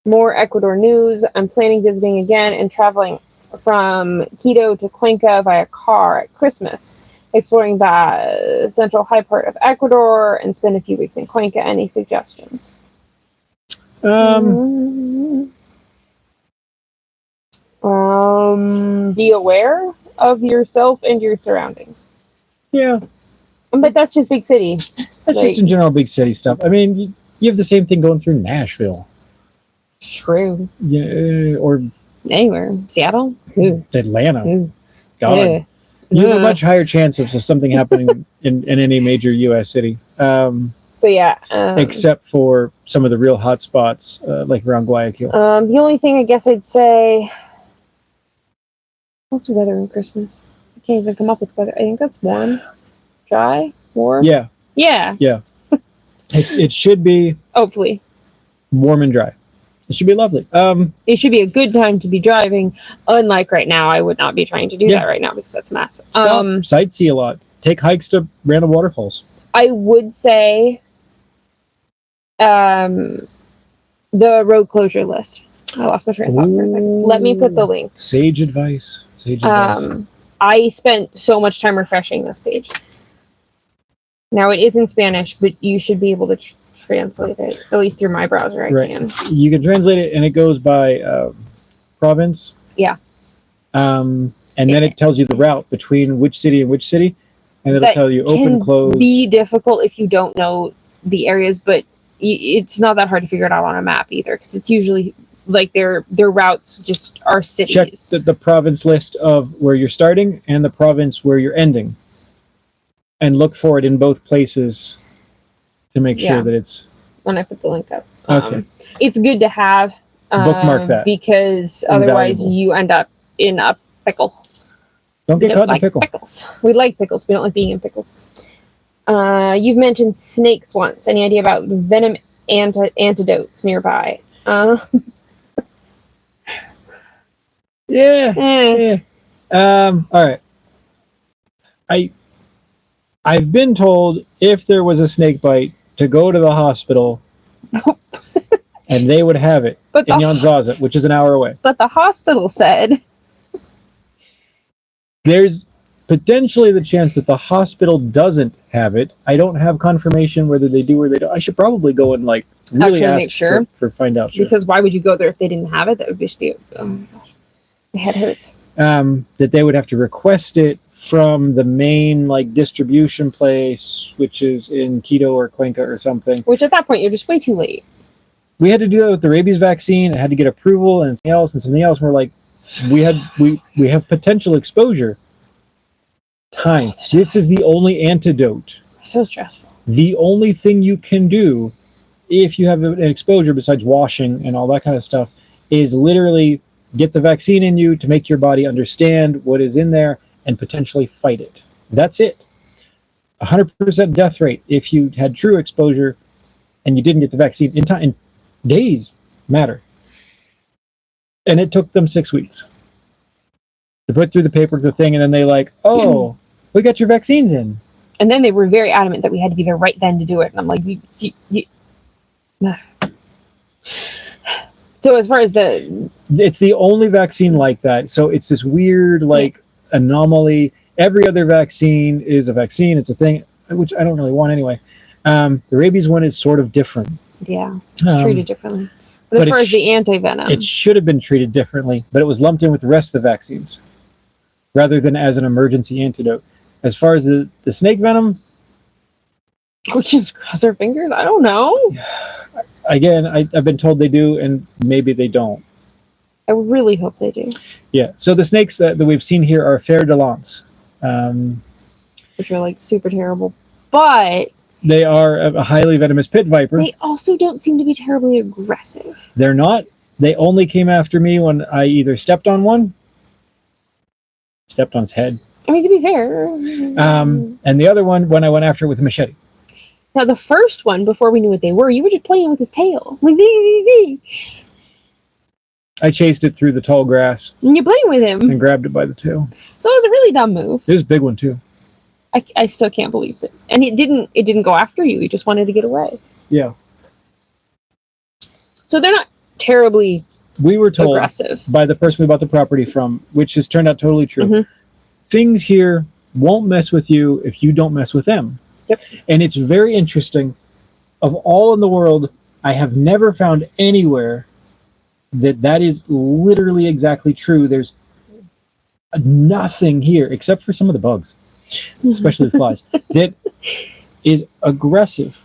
More Ecuador news. I'm planning visiting again and traveling from Quito to Cuenca via car at Christmas, exploring the central high part of Ecuador and spend a few weeks in Cuenca. Any suggestions? Be aware of yourself and your surroundings. Yeah. But that's just big city. That's just in general big city stuff. I mean, you have the same thing going through Nashville. True. Yeah, or anywhere. Seattle? Atlanta. God. You have a much higher chance of something happening in any major U.S. city. So yeah. Except for some of the real hot spots, like around Guayaquil. The only thing I guess I'd say, what's the weather in Christmas? I can't even come up with weather. I think that's warm, dry, warm. Yeah. Yeah. Yeah. It should be. Hopefully. Warm and dry. It should be lovely. It should be a good time to be driving. Unlike right now, I would not be trying to do that right now because that's massive. Stop, sightsee a lot. Take hikes to random waterfalls. I would say the road closure list. I lost my train of thought for a second. Let me put the link. Sage advice. Sage advice. I spent so much time refreshing this page. Now it is in Spanish, but you should be able to translate it, at least through my browser. I can. You can translate it, and it goes by province. Yeah. And then it tells you the route between which city and which city, and it'll tell you open, close. Be difficult if you don't know the areas, but it's not that hard to figure it out on a map either, because it's usually like their routes just are cities. Check the province list of where you're starting and the province where you're ending, and look for it in both places to make sure that it's. When I put the link up, okay. It's good to have. Bookmark that, because otherwise you end up in a pickle. Don't get caught in a pickle. Pickles. We like pickles. We don't like being in pickles. You've mentioned snakes once. Any idea about venom antidotes nearby? Yeah. All right. I've been told if there was a snake bite to go to the hospital, and they would have it in Yanzaza, which is an hour away. But the hospital said there's potentially the chance that the hospital doesn't have it. I don't have confirmation whether they do or they don't. I should probably go and like really ask make sure for find out. Because why would you go there if they didn't have it? That would just be oh my gosh, my head hurts. That they would have to request it from the main like distribution place, which is in Quito or Cuenca or something. Which at that point you're just way too late. We had to do that with the rabies vaccine. I had to get approval and something else. And we're like, we have potential exposure. Time. This is the only antidote. So stressful. The only thing you can do if you have an exposure besides washing and all that kind of stuff is literally get the vaccine in you to make your body understand what is in there and potentially fight it. That's it. 100% death rate if you had true exposure and you didn't get the vaccine in time. Days matter. And it took them 6 weeks to put through the paper, the thing, and then they like, oh, we got your vaccines in. And then they were very adamant that we had to be there right then to do it. And I'm like, So as far as it's the only vaccine like that. So it's this weird like anomaly. Every other vaccine is a vaccine. It's a thing, which I don't really want anyway. The rabies one is sort of different. Yeah, it's treated differently. But as far as the anti-venom, it should have been treated differently, but it was lumped in with the rest of the vaccines rather than as an emergency antidote. As far as the snake venom, we just cross our fingers. I don't know. Again, I've been told they do, and maybe they don't. I really hope they do. Yeah. So the snakes that we've seen here are fer de lance, which are like super terrible, but they are a highly venomous pit viper. They also don't seem to be terribly aggressive. They're not. They only came after me when I either stepped on its head. I mean, to be fair. And the other one when I went after it with a machete. Now, the first one, before we knew what they were, you were just playing with his tail. Like, I chased it through the tall grass. And you're playing with him. And grabbed it by the tail. So it was a really dumb move. It was a big one, too. I still can't believe it. And it didn't go after you. He just wanted to get away. Yeah. So they're not terribly we were told aggressive by the person we bought the property from, which has turned out totally true. Mm-hmm. Things here won't mess with you if you don't mess with them. Yep. And it's very interesting. Of all in the world, I have never found anywhere that is literally exactly true. There's nothing here except for some of the bugs, especially the flies, that is aggressive.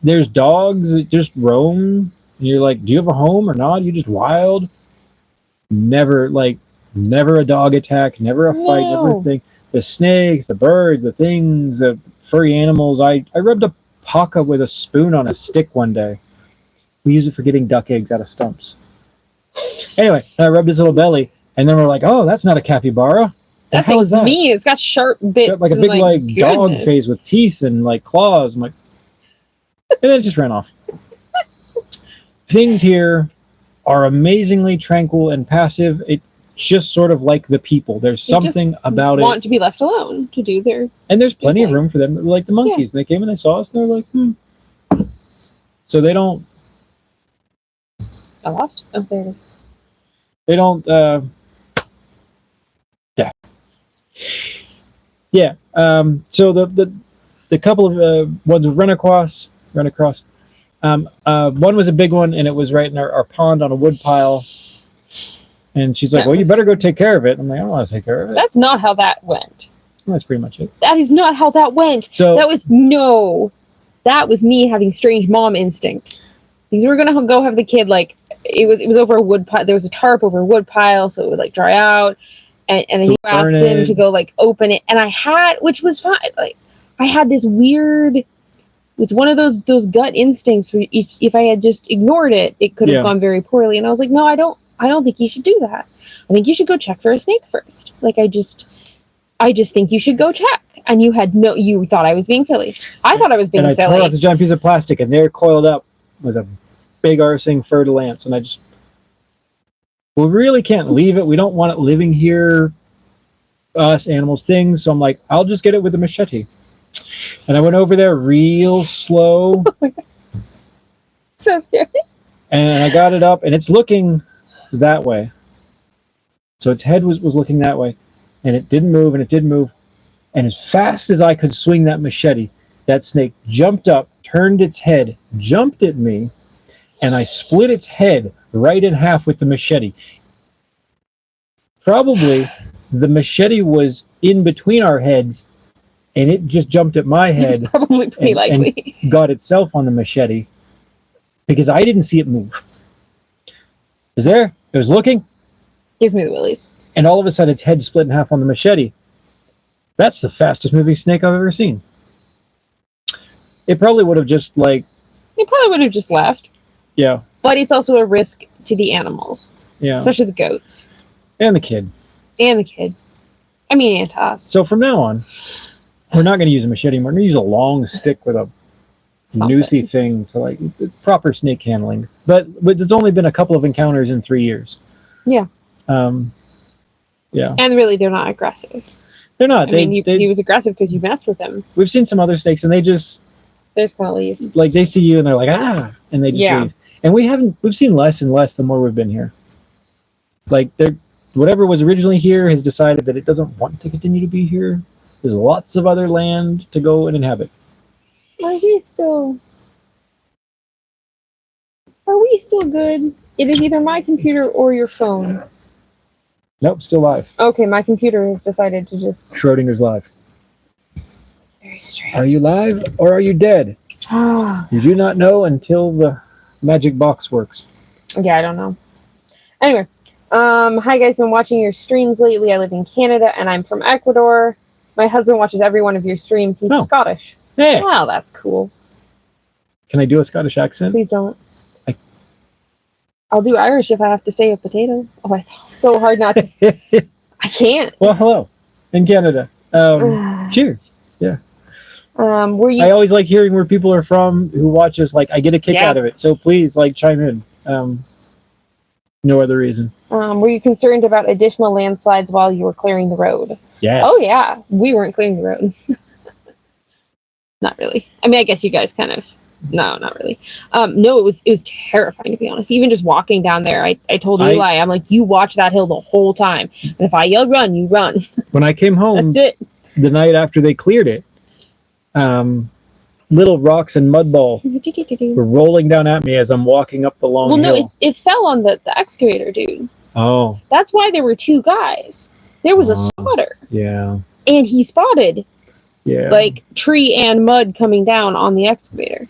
There's dogs that just roam, and you're like, do you have a home or not? You're just wild. Never a dog attack, never a fight, never a thing. The snakes, the birds, the things, the furry animals. I rubbed a paca with a spoon on a stick one day. We use it for getting duck eggs out of stumps. Anyway, I rubbed his little belly, and then we're like, oh, that's not a capybara. That hell is that? Me, it's got sharp bits. Got like a big like dog face with teeth and like claws. I'm like, and then it just ran off. things here are amazingly tranquil and passive. It's just sort of like the people. There's something about it. Want to be left alone to do their. And there's plenty of room for them, like the monkeys. They came and they saw us, and they're like, So they don't. I lost. Oh, there it is. They don't. Yeah. So the couple of ones run across. One was a big one, and it was right in our pond on a wood pile. And she's like, "Well, you better go take care of it." I'm like, "I don't want to take care of it." That's not how that went. That's pretty much it. That is not how that went. So that was me having strange mom instinct. Because we were gonna go have the kid, like it was over a wood pile. There was a tarp over a wood pile, so it would like dry out. And then you asked him to go like open it, and I had, which was fine. Like I had this weird. It's one of those gut instincts where if I had just ignored it, it could have gone very poorly. And I was like, no, I don't think you should do that. I think you should go check for a snake first. Like I just think you should go check. And you thought I was being silly. I thought I was being silly. I tore out the giant piece of plastic, and they're coiled up with a big arsing fertile ants. And we really can't leave it. We don't want it living here, us, animals, things. So I'm like, I'll just get it with a machete. And I went over there real slow. Oh my God. So scary. And I got it up, and it's looking that way. So its head was looking that way. And it didn't move, and it didn't move. And as fast as I could swing that machete, that snake jumped up, turned its head, jumped at me, and I split its head right in half with the machete. Probably the machete was in between our heads, and it just jumped at my head. It's probably pretty likely. And got itself on the machete because I didn't see it move. It was there. It was looking. Gives me the willies. And all of a sudden, its head split in half on the machete. That's the fastest moving snake I've ever seen. It probably would have just left. Yeah. But it's also a risk to the animals. Yeah. Especially the goats. And the kid. I mean, and to us. So from now on, we're not going to use a machete anymore. We're going to use a long stick with a noosey thing to like proper snake handling. But there's only been a couple of encounters in 3 years. Yeah. Yeah. And really, they're not aggressive. They're not. He was aggressive because you messed with him. We've seen some other snakes, and they just kind of leave. Like they see you, and they're like, ah, and they just leave. And we've seen less and less the more we've been here. Like whatever was originally here has decided that it doesn't want to continue to be here. There's lots of other land to go and inhabit. Are we still good? It is either my computer or your phone. Nope, still live. Okay, my computer has decided to just... Schrodinger's live. It's very strange. Are you live or are you dead? You do not know until the magic box works. Yeah, I don't know. Anyway, hi guys, been watching your streams lately. I live in Canada and I'm from Ecuador. My husband watches every one of your streams. He's Scottish. Hey! Wow, that's cool. Can I do a Scottish accent? Please don't. I'll do Irish if I have to say a potato. Oh, it's so hard not to... I can't. Well, hello. In Canada. Cheers. Yeah. I always like hearing where people are from who watch us. Like, I get a kick out of it. So please, like, chime in. No other reason. Were you concerned about additional landslides while you were clearing the road? Yes. Oh, yeah. We weren't clearing the road. Not really. I mean, I guess you guys kind of... No, not really. No, it was terrifying, to be honest. Even just walking down there, I told Eli, I'm like, you watch that hill the whole time. And if I yell run, you run. When I came home the night after they cleared it, little rocks and mud balls were rolling down at me as I'm walking up the long hill. Well, no, it fell on the excavator, dude. Oh. That's why there were two guys. There was a spotter. Yeah. And he spotted like tree and mud coming down on the excavator.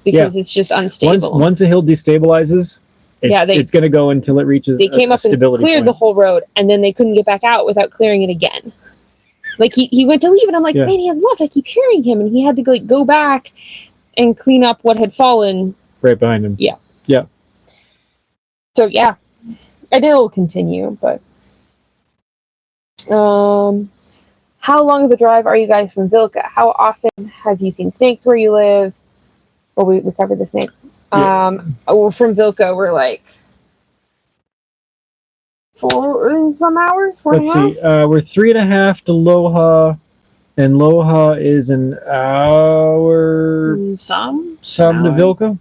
Because it's just unstable. Once a hill destabilizes, it's going to go until it reaches they came up and cleared the whole road, and then they couldn't get back out without clearing it again. Like he went to leave, and I'm like, man, he hasn't left. I keep hearing him, and he had to go back and clean up what had fallen right behind him. Yeah. Yeah. So yeah, I did continue, but how long of a drive are you guys from Vilka? How often have you seen snakes where you live? Well, we covered the snakes. Well, from Vilca, we're like 4 in some hours, 4.5. Let's see. We're 3.5 to Loja, and Loja is an hour Some to Vilca.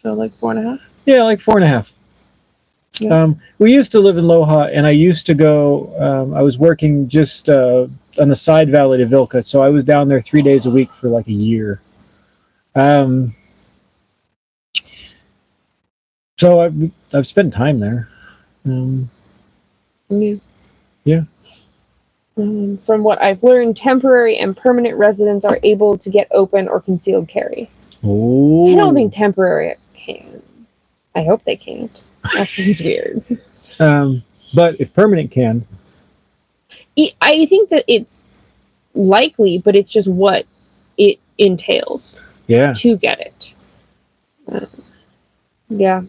So like 4.5. Yeah, like 4.5. Yeah. We used to live in Loja, and I used to go. I was working just on the side valley to Vilca, so I was down there 3 days a week for like a year. So I've spent time there. Yeah. Yeah. From what I've learned, temporary and permanent residents are able to get open or concealed carry. Oh. I don't think temporary can. I hope they can't. That seems weird. But if permanent can, I think that it's likely, but it's just what it entails. Yeah. To get it. Yeah.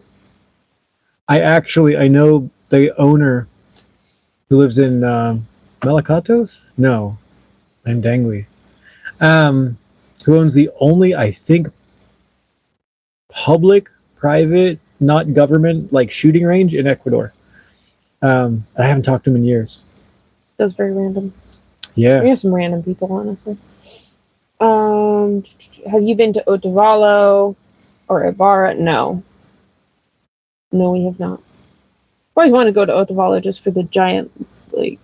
I know the owner who lives in Malacatos? No, I'm Dangui. Who owns the only, I think, public, private, not government, like shooting range in Ecuador. I haven't talked to him in years. That's very random. Yeah. We have some random people, honestly. Have you been to Otavalo or Ibarra? No. No, we have not. I always want to go to Otavalo just for the giant, like,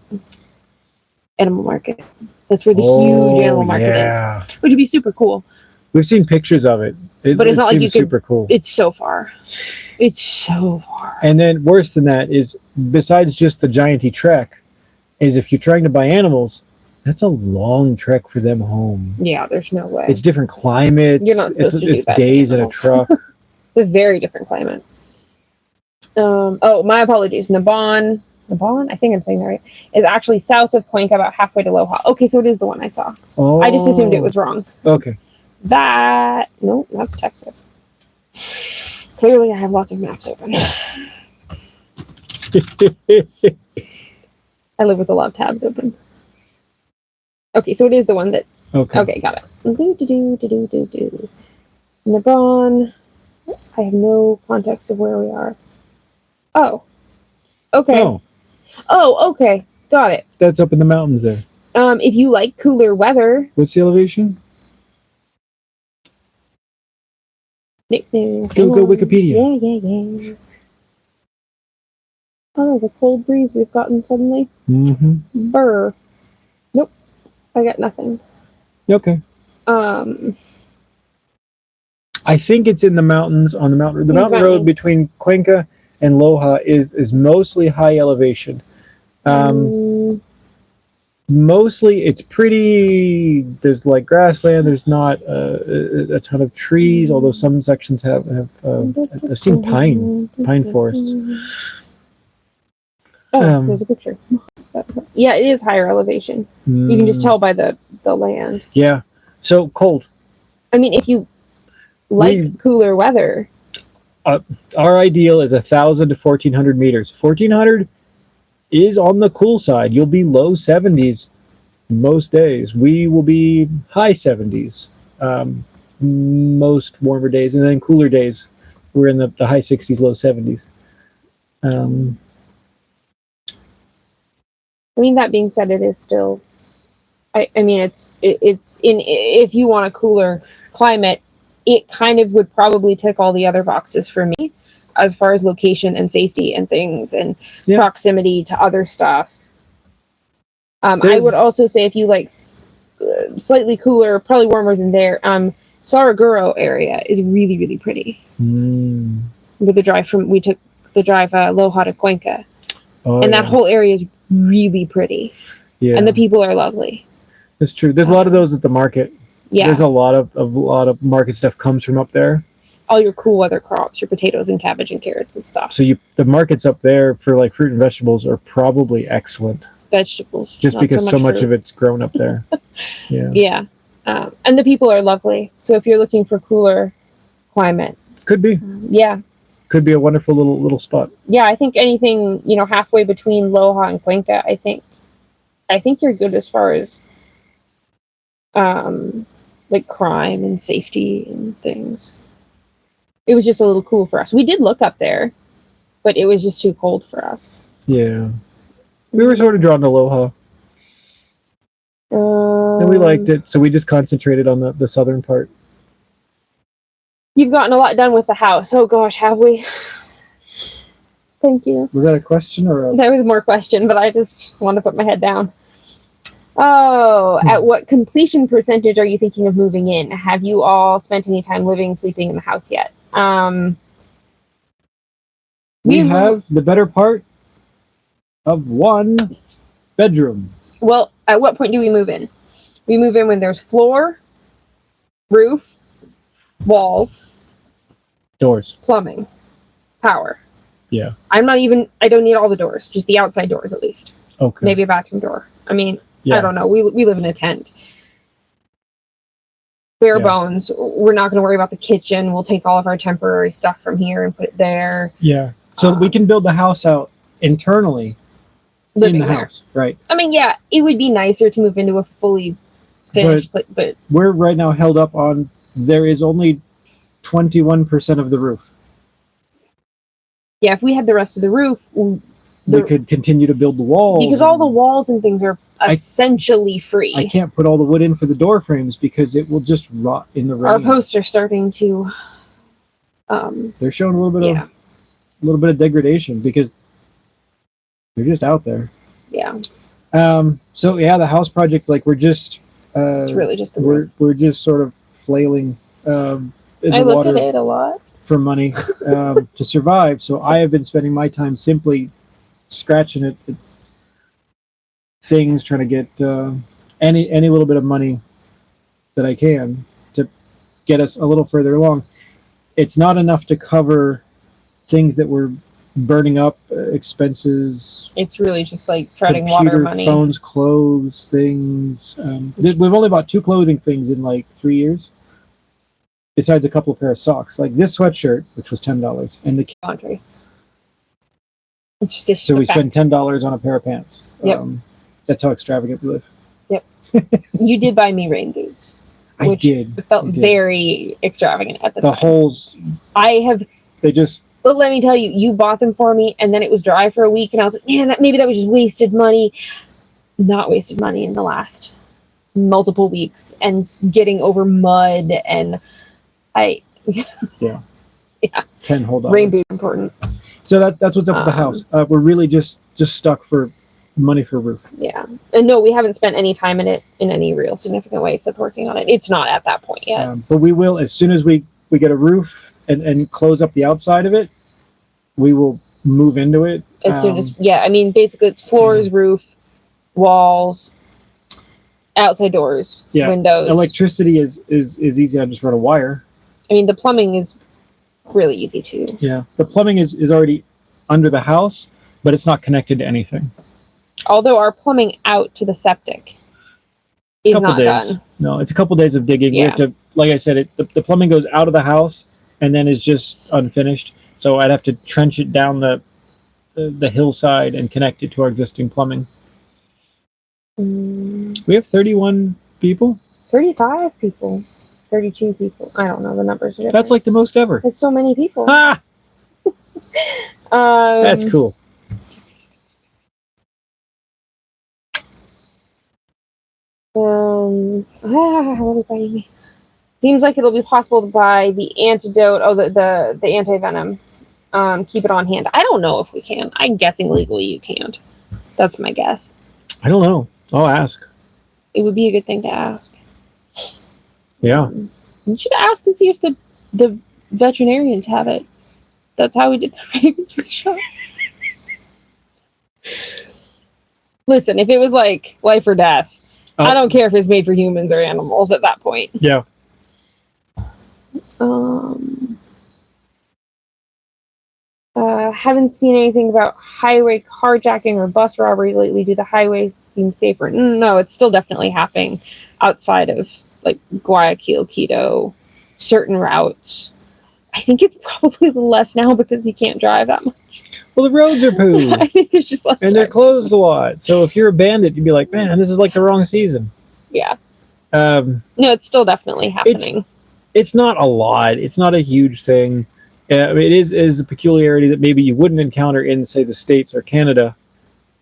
animal market. That's where the huge animal market is, which would be super cool. We've seen pictures of it. But it's not like you could. Super cool. It's so far. It's so far. And then worse than that is, besides just the gianty trek, is if you're trying to buy animals, that's a long trek for them home. Yeah, there's no way. It's different climates. You're not supposed to do that. It's days in a truck. It's a very different climate. My apologies. Nabon, I think I'm saying that right, is actually south of Cuenca, about halfway to Loja. Okay, so it is the one I saw. Oh. I just assumed it was wrong. Okay. No, that's Texas. Clearly, I have lots of maps open. I live with a lot of tabs open. Okay, so it is the one that. Okay, got it. Nabon. I have no context of where we are. Oh. Okay. Oh, okay. Got it. That's up in the mountains there. If you like cooler weather. What's the elevation? Go Wikipedia. Yeah. Oh, there's a cold breeze we've gotten suddenly. Mm-hmm. Brr. Nope. I got nothing. Okay. I think it's in the mountains, on the mountain. The mountain road between Cuenca and Loja is mostly high elevation. Mostly it's pretty. There's like grassland. There's not a ton of trees, although some sections have. I've seen pine forests. Oh, there's a picture. Yeah, it is higher elevation. You can just tell by the land. Yeah. So cold. I mean, if you like cooler weather. Our ideal is 1,000 to 1,400 meters. 1,400 is on the cool side. You'll be low 70s most days. We will be high 70s most warmer days, and then cooler days we're in the high 60s, low 70s. I mean, that being said, it is still. I mean, it's in. If you want a cooler climate, it kind of would probably tick all the other boxes for me, as far as location and safety and things and proximity to other stuff. I would also say if you like slightly cooler, probably warmer than there, Saraguro area is really, really pretty. With the drive we took the drive Loja to Cuenca, and that whole area is really pretty. Yeah, and the people are lovely. That's true. There's a lot of those at the market. Yeah, there's a lot of market stuff comes from up there. All your cool weather crops, your potatoes and cabbage and carrots and stuff. So the markets up there for like fruit and vegetables are probably excellent. Vegetables, just because so much of it's grown up there. Yeah, and the people are lovely. So if you're looking for cooler climate, could be. Could be a wonderful little spot. Yeah, I think anything halfway between Loja and Cuenca, I think you're good as far as like crime and safety and things. It was just a little cool for us. We did look up there, but it was just too cold for us. Yeah. We were sort of drawn to Aloha. And we liked it, so we just concentrated on the southern part. You've gotten a lot done with the house. Oh gosh, have we? Thank you. Was that a question or a... There was more question, but I just want to put my head down. Oh, at what completion percentage are you thinking of moving in? Have you all spent any time living, sleeping in the house yet? We have the better part of 1 bedroom. Well, at what point do we move in? We move in when there's floor, roof, walls, doors, plumbing, power. Yeah. I don't need all the doors, just the outside doors at least. Okay. Maybe a bathroom door. I mean, yeah. I don't know. We live in a tent. Bare bones. We're not going to worry about the kitchen. We'll take all of our temporary stuff from here and put it there. Yeah. So we can build the house out internally in the house, right? I mean, yeah, it would be nicer to move into a fully finished, but we're right now held up on, there is only 21% of the roof. Yeah, if we had the rest of the roof, we could continue to build the walls. Because all the walls and things are essentially free. I can't put all the wood in for the door frames because it will just rot in the rain. Our posts are starting to... they're showing a little bit of degradation because they're just out there. Yeah. So yeah, the house project, like we're just... it's really just the roof. We're just sort of flailing in the I look water at it a lot. for money to survive. So I have been spending my time simply scratching at things, trying to get any little bit of money that I can to get us a little further along. It's not enough to cover things that we're burning up, expenses. It's really just like treading water money. Phones, clothes, things. We've only bought 2 clothing things in like 3 years. Besides a couple of pair of socks, like this sweatshirt, which was $10, and the laundry. So we spend $10 on a pair of pants. Yep. That's how extravagant we live. Yep. You did buy me rain boots. I did. Felt very extravagant at the time. The holes. They just. But let me tell you, you bought them for me, and then it was dry for a week, and I was like, man, maybe that was just wasted money. Not wasted money in the last multiple weeks, and getting over mud, and yeah. 10 whole dollars. Rain boot important. So that's what's up with the house. We're really just stuck for money for roof. Yeah, and no, we haven't spent any time in it in any real significant way except working on it. It's not at that point yet. But we will, as soon as we get a roof and close up the outside of it, we will move into it. As soon as I mean, basically it's floors, roof, walls, outside doors, windows. Electricity is easy. I just run a wire. I mean, the plumbing is really easy too. Yeah, the plumbing is already under the house, but it's not connected to anything. Although our plumbing out to the septic is not done. No, it's a couple days of digging. Yeah. We have to, like I said, the plumbing goes out of the house and then is just unfinished. So I'd have to trench it down the hillside and connect it to our existing plumbing. We have 31 people. 35 people. 32 people. I don't know the numbers. That's like the most ever. It's so many people. Ah! That's cool. Seems like it'll be possible to buy the antidote. Oh, the anti-venom. Keep it on hand. I don't know if we can. I'm guessing legally you can't. That's my guess. I don't know. I'll ask. It would be a good thing to ask. Yeah. You should ask and see if the veterinarians have it. That's how we did the rabies shots. Listen, if it was like life or death, I don't care if it's made for humans or animals at that point. Yeah. Haven't seen anything about highway carjacking or bus robbery lately. Do the highways seem safer? No, it's still definitely happening outside of like Guayaquil, Quito, certain routes. I think it's probably less now because you can't drive that much. Well, the roads are poo. I think there's just less. And they're closed a lot. So if you're a bandit, you'd be like, man, this is like the wrong season. Yeah. No, it's still definitely happening. It's not a lot. It's not a huge thing. it is a peculiarity that maybe you wouldn't encounter in, say, the States or Canada.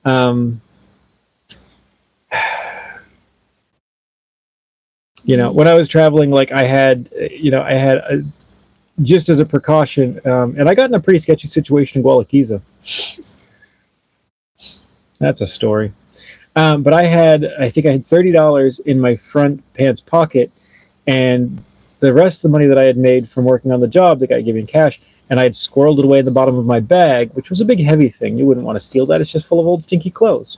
When I was traveling, like I had just as a precaution, and I got in a pretty sketchy situation in Gualaquiza. That's a story. But I think I had $30 in my front pants pocket, and the rest of the money that I had made from working on the job, the guy gave me cash, and I had squirreled it away in the bottom of my bag, which was a big heavy thing. You wouldn't want to steal that. It's just full of old stinky clothes.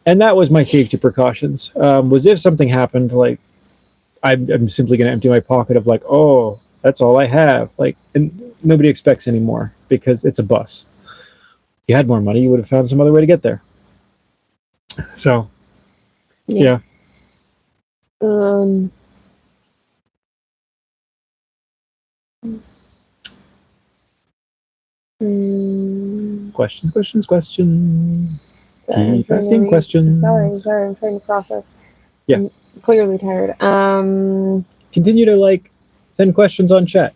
And that was my safety precautions. Was if something happened, like I'm simply going to empty my pocket of like, oh, that's all I have. Like, and nobody expects anymore because it's a bus. If you had more money, you would have found some other way to get there. So, yeah. Questions. Keep asking questions. Sorry, I'm trying to process. Yeah. I'm clearly tired. Continue to send questions on chat.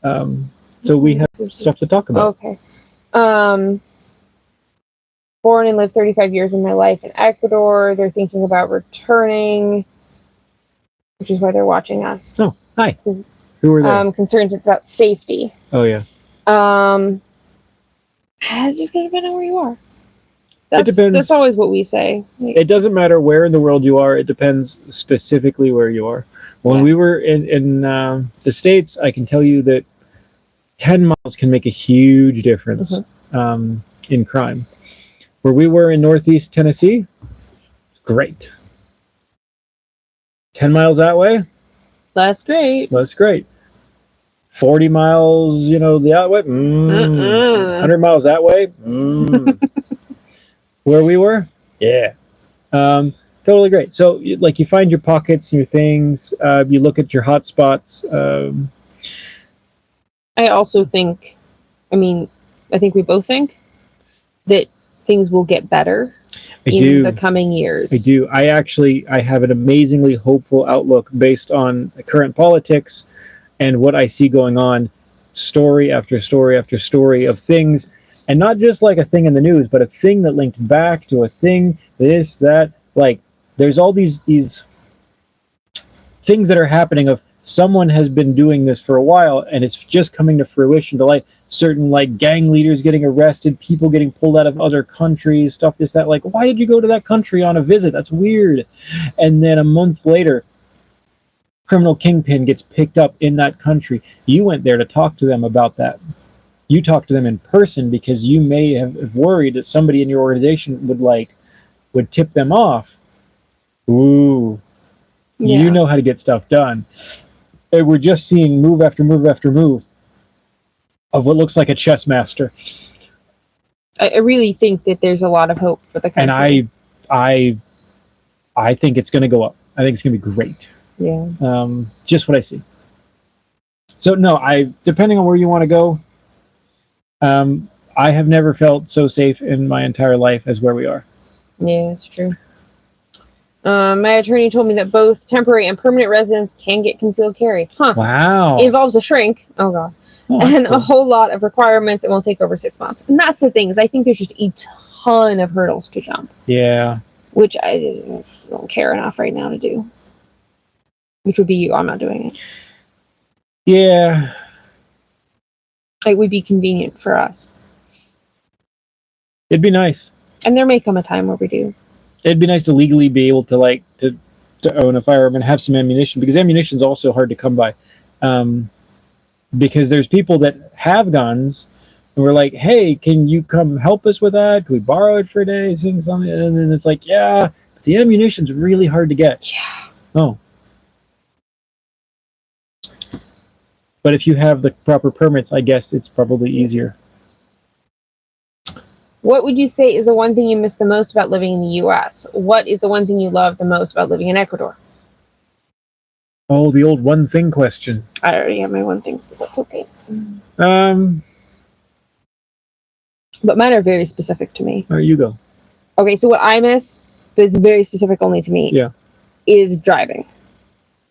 So we have stuff to talk about. Okay. Born and lived 35 years of my life in Ecuador. They're thinking about returning, which is why they're watching us. Oh, hi. Who are they? Concerned about safety. Oh, yeah. It's just going to depend on where you are. It depends. That's always what we say. It doesn't matter where in the world you are. It depends specifically where you are. When we were in the States, I can tell you that 10 miles can make a huge difference in crime. Where we were in Northeast Tennessee, it's great. 10 miles that way? That's great. 40 miles, the other way? 100 miles that way? Where we were? Yeah. Totally great. So, you find your pockets and your things. You look at your hot spots. I also think, I think we both think that things will get better in the coming years. I do. I have an amazingly hopeful outlook based on current politics and what I see going on, story after story after story of things, and not just like a thing in the news, but a thing that linked back to a thing, this, that, there's all these things that are happening of someone has been doing this for a while and it's just coming to fruition to light. Certain gang leaders getting arrested, people getting pulled out of other countries, stuff this, that. Why did you go to that country on a visit? That's weird. And then a month later, criminal kingpin gets picked up in that country. You went there to talk to them about that. You talked to them in person because you may have worried that somebody in your organization would tip them off. Ooh, you know how to get stuff done. And we're just seeing move after move after move of what looks like a chess master. I really think that there's a lot of hope for the country. And I think it's going to go up. I think it's going to be great. Yeah. Just what I see. So no, depending on where you want to go, I have never felt so safe in my entire life as where we are. Yeah, it's true. My attorney told me that both temporary and permanent residents can get concealed carry. Huh. Wow. It involves a shrink. Oh, God. And a whole lot of requirements. It won't take over 6 months. And that's the thing, is I think there's just a ton of hurdles to jump. Yeah. Which I don't care enough right now to do. Which would be you. I'm not doing it. Yeah. It would be convenient for us. It'd be nice. And there may come a time where we do. It'd be nice to legally be able to to own a firearm and have some ammunition, because ammunition is also hard to come by. Because there's people that have guns and we're like, hey, can you come help us with that? Can we borrow it for a day? Things on it. And then it's like, yeah, but the ammunition's really hard to get. Yeah. Oh. But if you have the proper permits, I guess it's probably easier. What would you say is the one thing you miss the most about living in the U.S.? What is the one thing you love the most about living in Ecuador? Oh, the old one thing question. I already have my one things, but that's okay. But mine are very specific to me. All right, you go. Okay, so what I miss, but it's very specific only to me, is driving.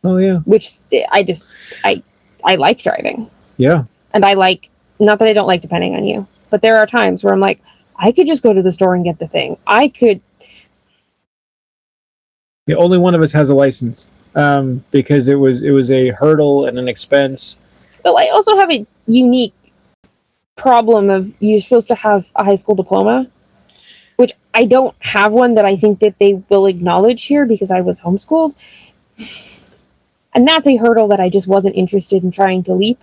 Oh, yeah. Which I like driving. Yeah. And I like, not that I don't like depending on you, but there are times where I'm like, I could just go to the store and get the thing. I could. Yeah, only one of us has a license, because it was a hurdle and an expense. But I also have a unique problem of you're supposed to have a high school diploma, which I don't have one that I think that they will acknowledge here because I was homeschooled. And that's a hurdle that I just wasn't interested in trying to leap.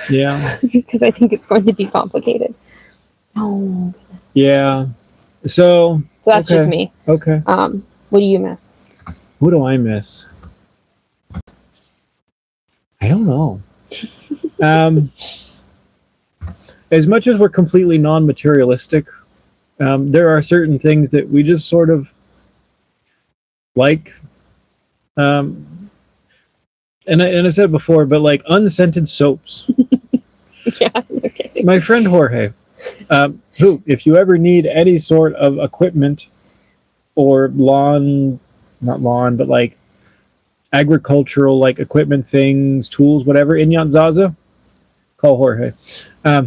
Yeah. Because I think it's going to be complicated. Oh, goodness. Yeah. So That's just me. Okay. What do you miss? Who do I miss? I don't know. As much as we're completely non-materialistic, there are certain things that we just sort of like. And I said it before, but like unscented soaps. Yeah, okay. My friend Jorge, who, if you ever need any sort of equipment or not lawn, but like agricultural, like equipment things, tools, whatever, in Zaza, call Jorge.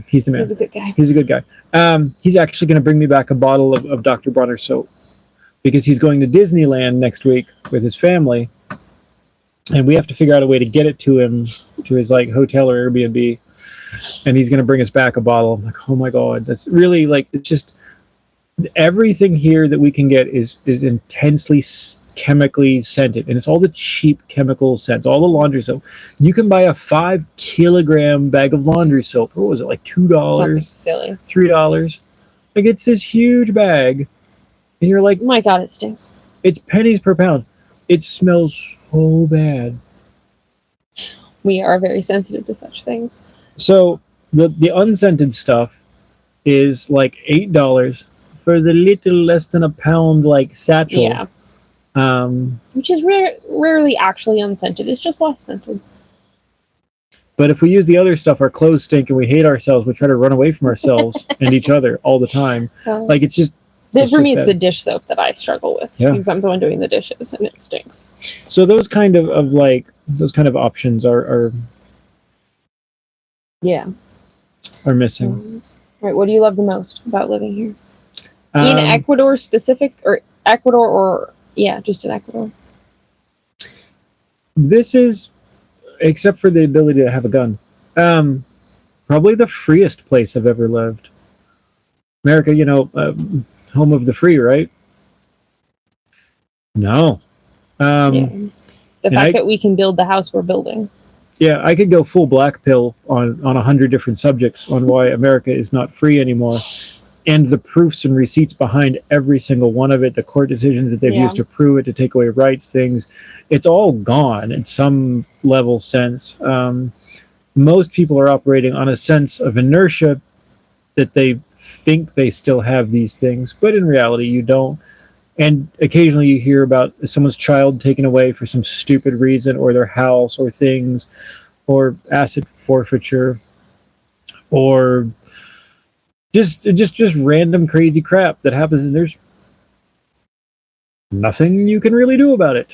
He's the man. He's a good guy. He's a good guy. He's actually going to bring me back a bottle of Dr. Bronner soap because he's going to Disneyland next week with his family. And we have to figure out a way to get it to him, to his like hotel or Airbnb. And he's going to bring us back a bottle. I'm like, oh my God, that's really like, it's just everything here that we can get is intensely chemically scented. And it's all the cheap chemical scents, all the laundry soap. You can buy a 5-kilogram bag of laundry soap. What was it, like $2? Something silly. $3. Like it's this huge bag. And you're like, oh my God, it stinks. It's pennies per pound. It smells so bad. We are very sensitive to such things. So the unscented stuff is like $8 for the little less than a pound like satchel. Yeah. Which is rarely actually unscented. It's just less scented. But if we use the other stuff, our clothes stink and we hate ourselves. We try to run away from ourselves and each other all the time. Like it's just. For me, it's the dish soap that I struggle with because I'm the one doing the dishes and it stinks. So those kind of options are missing. Right. What do you love the most about living here? In Ecuador specific, or Ecuador, or just in Ecuador? This is, except for the ability to have a gun, probably the freest place I've ever lived. America, home of the free, right? No. The fact that we can build the house we're building. Yeah, I could go full black pill on 100 different subjects on why America is not free anymore. And the proofs and receipts behind every single one of it, the court decisions that they've used to prove it, to take away rights, things, it's all gone in some level sense. Most people are operating on a sense of inertia that they think they still have these things, but in reality you don't. And occasionally you hear about someone's child taken away for some stupid reason, or their house, or things, or asset forfeiture, or just random crazy crap that happens, and there's nothing you can really do about it.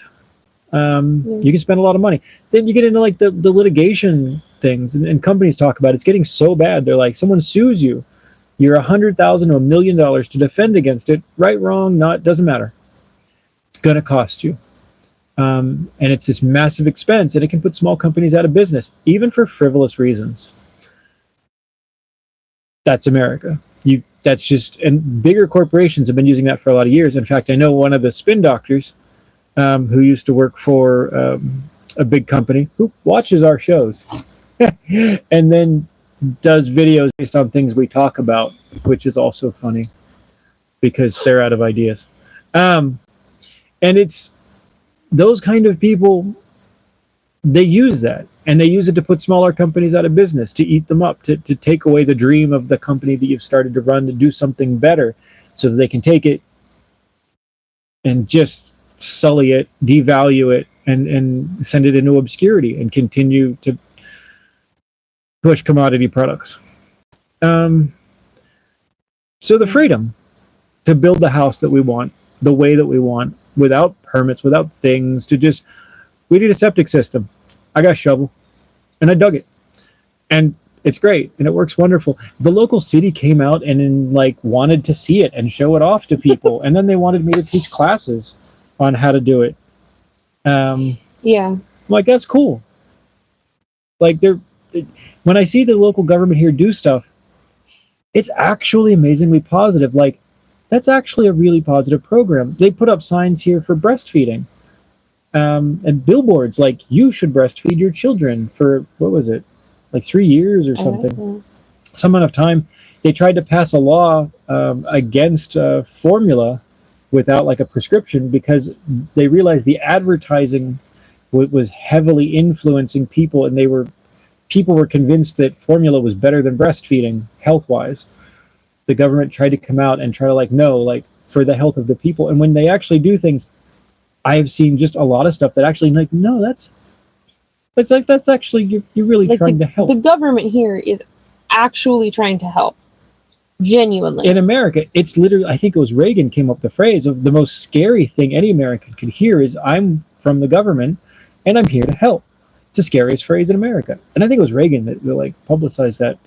You can spend a lot of money. Then you get into like the litigation things, and companies talk about it's getting so bad. They're like, someone sues you, you're $100,000 to $1 million to defend against it. Right, wrong, not, doesn't matter. It's gonna cost you, and it's this massive expense, and it can put small companies out of business, even for frivolous reasons. That's America. That's just, and bigger corporations have been using that for a lot of years. In fact, I know one of the spin doctors who used to work for a big company who watches our shows, and then does videos based on things we talk about, which is also funny because they're out of ideas. And it's those kind of people, they use that, and they use it to put smaller companies out of business, to eat them up, to take away the dream of the company that you've started to run, to do something better, so that they can take it and just sully it, devalue it, and send it into obscurity and continue to push commodity products. So the freedom to build the house that we want, the way that we want, without permits, without things, to just, we need a septic system. I got a shovel and I dug it. And It's great and it works wonderful. The local city came out and like wanted to see it and show it off to people, and then they wanted me to teach classes on how to do it. Yeah. I'm like, that's cool. Like when I see the local government here do stuff, it's actually amazingly positive. Like, that's actually a really positive program. They put up signs here for breastfeeding, and billboards like, you should breastfeed your children for, what was it, like 3 years or something, some amount of time. They tried to pass a law against formula without like a prescription, because they realized the advertising was heavily influencing people, and people were convinced that formula was better than breastfeeding health-wise. The government tried to come out and try to like, no, like, for the health of the people. And when they actually do things, I have seen just a lot of stuff that actually, like, no, that's actually, you're really like trying to help. The government here is actually trying to help. Genuinely. In America, it's literally, I think it was Reagan came up with the phrase of the most scary thing any American could hear is, I'm from the government and I'm here to help. It's the scariest phrase in America. And I think it was Reagan that like publicized that.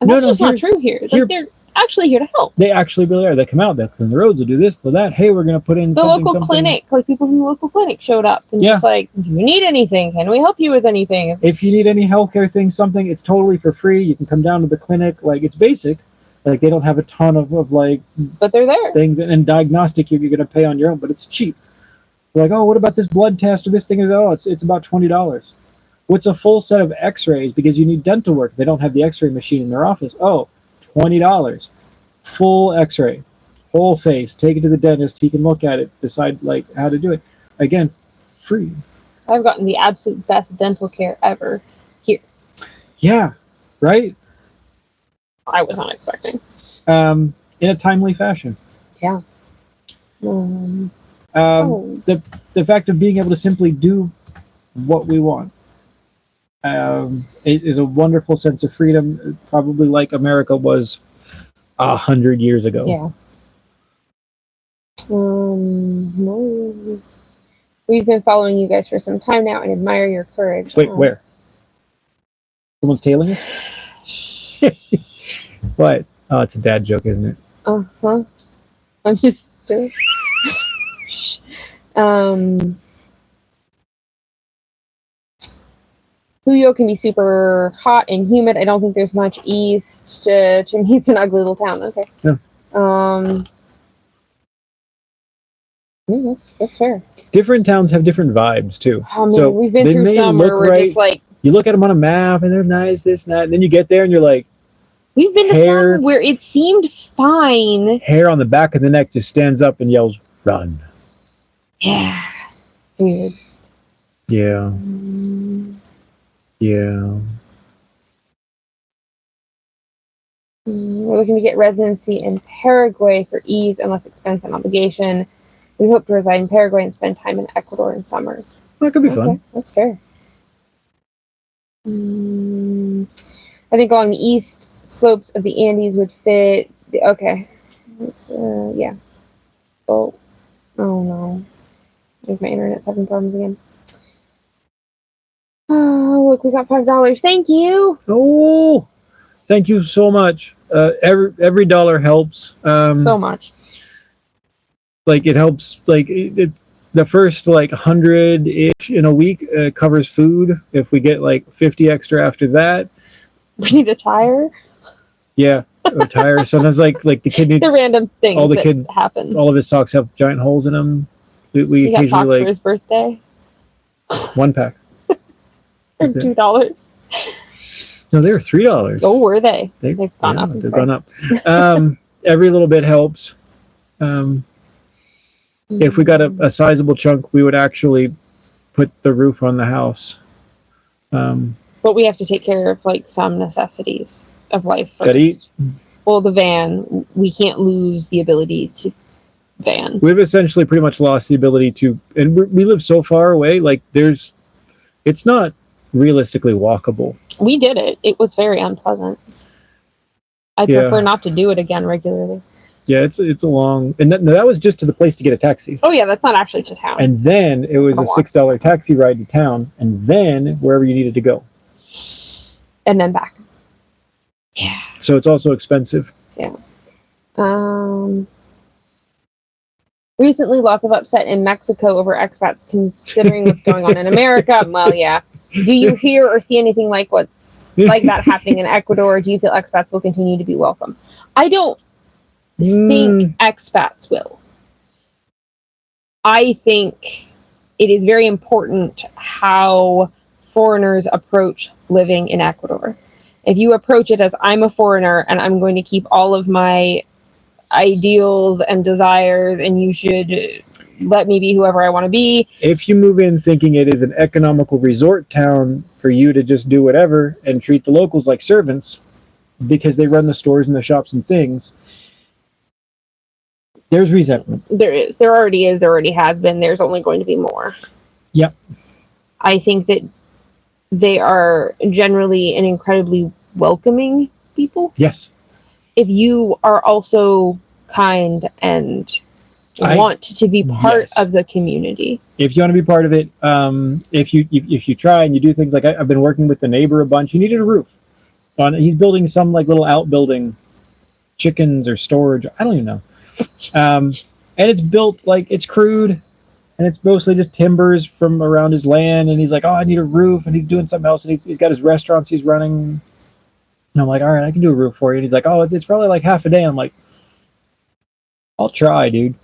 And that's just not true here. Like, they're actually here to help. They actually really are. They come out, they'll clean the roads, they'll do this, they'll that. Hey, we're going to put in the local clinic. Like, people from the local clinic showed up and just like, do you need anything? Can we help you with anything? If you need any healthcare thing, something, it's totally for free. You can come down to the clinic. Like, it's basic. Like, they don't have a ton of like, but they're there. Things, and diagnostic you're going to pay on your own, but it's cheap. They're like, oh, what about this blood test or this thing? Is, oh, it's about $20. What's a full set of x-rays because you need dental work? They don't have the x-ray machine in their office. Oh, $20. Full x-ray, whole face, take it to the dentist, he can look at it, decide like how to do it. Again, free. I've gotten the absolute best dental care ever here. Yeah, right? I was not expecting. In a timely fashion. Yeah. The fact of being able to simply do what we want. It is a wonderful sense of freedom, probably like America was 100 years ago. Yeah. We've been following you guys for some time now and admire your courage. Wait, where? Someone's tailing us? What? Oh, it's a dad joke, isn't it? Uh-huh. I'm just still. Puyo can be super hot and humid. I don't think there's much east to me. It's an ugly little town. Okay. Yeah. Yeah, that's fair. Different towns have different vibes too. Oh man, so we've been through some where we're just like, you look at them on a map and they're nice, this and that, and then you get there and you're like, we've been to some where it seemed fine. Hair on the back of the neck just stands up and yells, "Run!" Yeah, it's weird. Yeah. Yeah. We're looking to get residency in Paraguay for ease and less expense and obligation. We hope to reside in Paraguay and spend time in Ecuador in summers. That could be fun. That's fair. I think along the east slopes of the Andes would fit. Okay. Yeah. Oh no. I think my internet's having problems again. Oh, look, we got $5. Thank you. Oh, thank you so much. Every dollar helps. So much. Like, it helps. Like, the first like 100-ish in a week covers food. If we get like 50 extra after that, we need a tire. Yeah, a tire. Sometimes like the kid needs the random things. All the kid happen. All of his socks have giant holes in them. We got socks for his birthday. 1 pack. For $2. No, they were $3. Oh, were they? They've gone up. They've gone up. Every little bit helps. If we got a sizable chunk, we would actually put the roof on the house. But we have to take care of like some necessities of life first. Gotta eat. Well, the van, we can't lose the ability to van. We've essentially pretty much lost the ability to, and we live so far away. Like it's not realistically walkable. We did it. It was very unpleasant. I prefer not to do it again regularly. Yeah, it's a long, and that was just to the place to get a taxi. Oh yeah, that's not actually to town. And then it was a $6 taxi ride to town, and then wherever you needed to go. and then back. Yeah. So it's also expensive. Yeah. Recently, lots of upset in Mexico over expats considering what's going on in America. Well, yeah. Do you hear or see anything like what's like that happening in Ecuador? Do you feel expats will continue to be welcome? I don't think expats will. I think it is very important how foreigners approach living in Ecuador. If you approach it as I'm a foreigner and I'm going to keep all of my ideals and desires and you should let me be whoever I want to be. If you move in thinking it is an economical resort town for you to just do whatever and treat the locals like servants because they run the stores and the shops and things, there's resentment. There is. There already is. There already has been. There's only going to be more. Yep. I think that they are generally an incredibly welcoming people. Yes. If you are also kind and want to be part of the community. If you want to be part of it, if you try and you do things like I've been working with the neighbor a bunch. He needed a roof. He's building some like little outbuilding, chickens or storage. I don't even know. And it's built like it's crude, and it's mostly just timbers from around his land. And he's like, "Oh, I need a roof," and he's doing something else, and he's got his restaurants he's running. And I'm like, "All right, I can do a roof for you." And he's like, "Oh, it's probably like half a day." I'm like, "I'll try, dude."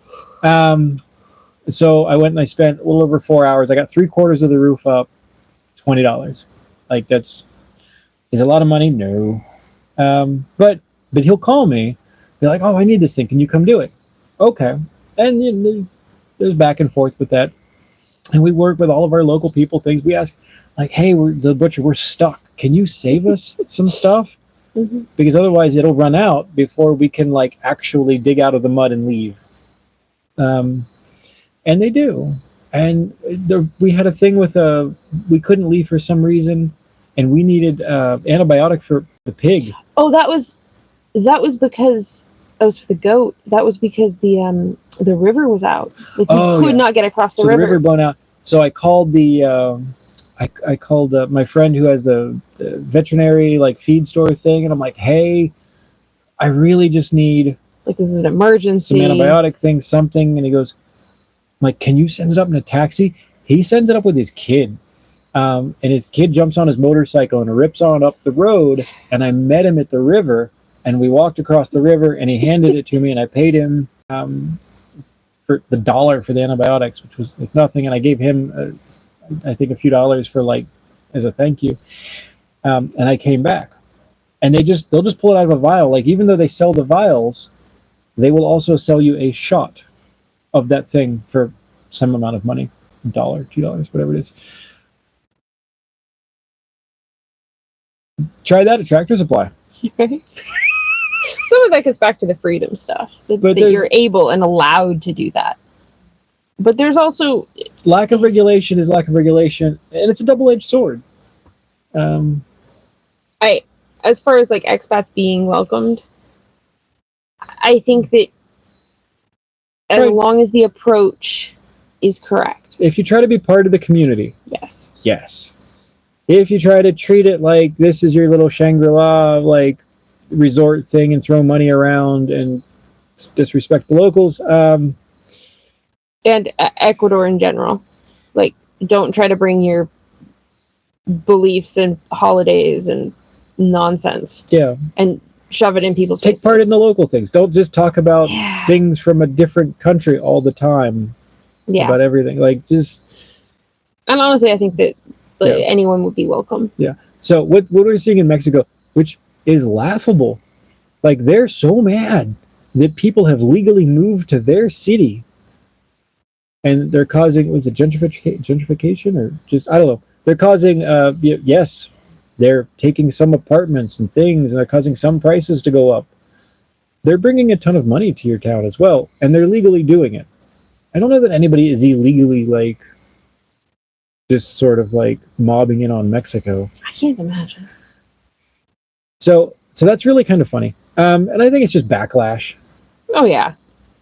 So I went and I spent a little over 4 hours. I got 3/4 of the roof up, $20. Like is a lot of money? No. But he'll call me. Be like, "Oh, I need this thing. Can you come do it?" Okay. And there's back and forth with that. And we work with all of our local people things. We ask, like, "Hey, the butcher, we're stuck. Can you save us some stuff?" Mm-hmm. Because otherwise it'll run out before we can like actually dig out of the mud and leave. And they do. And we had a thing with we couldn't leave for some reason, and we needed antibiotic for the pig. Oh, that was because that was for the goat. That was because the river was out. Like we could not get across the river. The river blown out. So I called I called my friend who has the veterinary like feed store thing, and I'm like, "Hey, I really just need like this is an emergency, some antibiotic thing, something." And he goes, I'm like, "Can you send it up in a taxi?" He sends it up with his kid. And his kid jumps on his motorcycle and rips on up the road. And I met him at the river, and we walked across the river, and he handed it to me, and I paid him for the $1 for the antibiotics, which was like nothing. And I gave him, I think, a few dollars for like as a thank you. And I came back, and they'll just pull it out of a vial. Like even though they sell the vials, they will also sell you a shot of that thing for some amount of money, $1, $2, whatever it is. Try that at Tractor Supply. Some of that gets back to the freedom stuff, that you're able and allowed to do that. But there's also lack of regulation is lack of regulation, and it's a double-edged sword. As far as like expats being welcomed, I think that as long as the approach is correct. If you try to be part of the community. Yes. If you try to treat it like this is your little Shangri-La like resort thing and throw money around and disrespect the locals. And Ecuador in general. Like, don't try to bring your beliefs and holidays and nonsense. Yeah. And shove it in people's faces. Take part in the local things. Don't just talk about things from a different country all the time. Yeah. About everything. Like, just... And honestly, I think that anyone would be welcome. Yeah. So what we're seeing in Mexico, which is laughable, like they're so mad that people have legally moved to their city, and they're causing gentrification or just I don't know. They're causing yes, they're taking some apartments and things, and they're causing some prices to go up. They're bringing a ton of money to your town as well, and they're legally doing it. I don't know that anybody is illegally like just sort of like mobbing in on Mexico. I can't imagine. So that's really kind of funny. And I think it's just backlash. Oh yeah.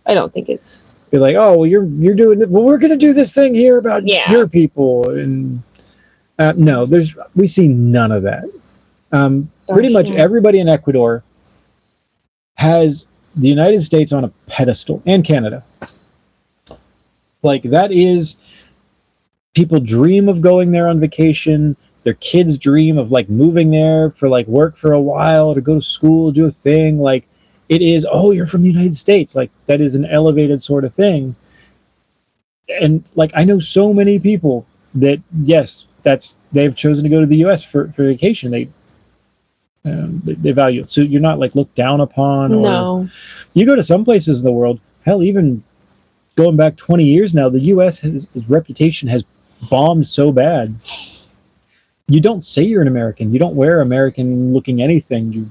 I don't think it's... Be like, "Oh, well, you're doing it. Well, we're going to do this thing here about your people." And no, we see none of that. Pretty much yeah. everybody in Ecuador has the United States on a pedestal, and Canada. Like, that is, people dream of going there on vacation. Their kids dream of like moving there for like work for a while, to go to school, do a thing. Like, it is, oh, you're from the United States. Like, that is an elevated sort of thing. And like, I know so many people that, yes, they've chosen to go to the US for vacation. They value it. So you're not like looked down upon, or No. you go to some places in the world, hell, even going back 20 years now, the US his reputation has bombed so bad. You don't say you're an American. You don't wear American looking anything. You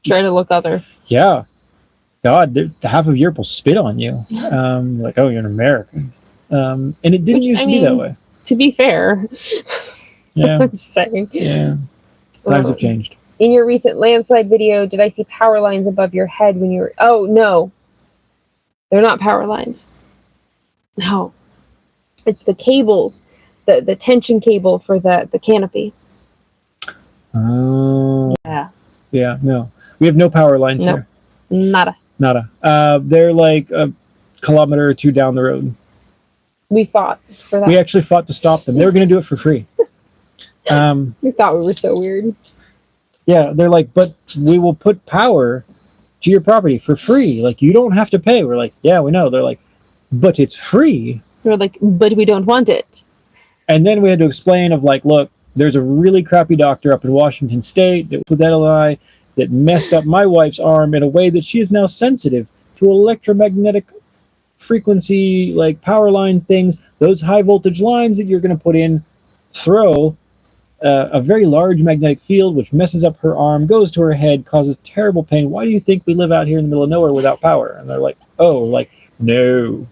Try to look other. Yeah. God, half of Europe will spit on you. Like, oh, you're an American. And it didn't used to be that way. To be fair. Yeah. I'm just saying. Yeah. Times have changed. In your recent landslide video, did I see power lines above your head when you were... Oh, no. They're not power lines. No. It's the cables. The tension cable for the canopy. Oh. Yeah. Yeah, no. We have no power lines Nope. here. Nada. They're like a kilometer or two down the road. We fought for that. We actually fought to stop them. They were going to do it for free. We thought we were so weird. Yeah, they're like, but we will put power to your property for free. Like, you don't have to pay. We're like, yeah, we know. They're like, but it's free. We're like, but we don't want it. And then we had to explain of like, look, there's a really crappy doctor up in Washington State that put that lie that messed up my wife's arm in a way that she is now sensitive to electromagnetic frequency, like power line things. Those high voltage lines that you're going to put in throw a very large magnetic field, which messes up her arm, goes to her head, causes terrible pain. Why do you think we live out here in the middle of nowhere without power? And they're like, oh, like, no.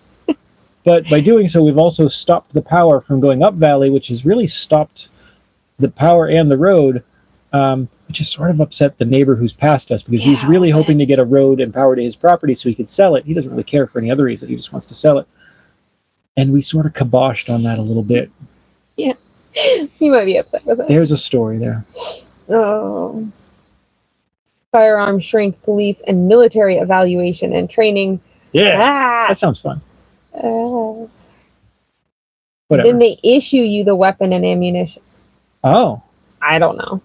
But by doing so, we've also stopped the power from going up valley, which has really stopped the power and the road, which has sort of upset the neighbor who's passed us, because he's really hoping to get a road and power to his property so he could sell it. He doesn't really care for any other reason. He just wants to sell it. And we sort of kiboshed on that a little bit. Yeah. You might be upset with it. There's a story there. Oh. Firearm shrink, police, and military evaluation and training. Yeah. That sounds fun. Whatever. Then they issue you the weapon and ammunition. Oh. I don't know.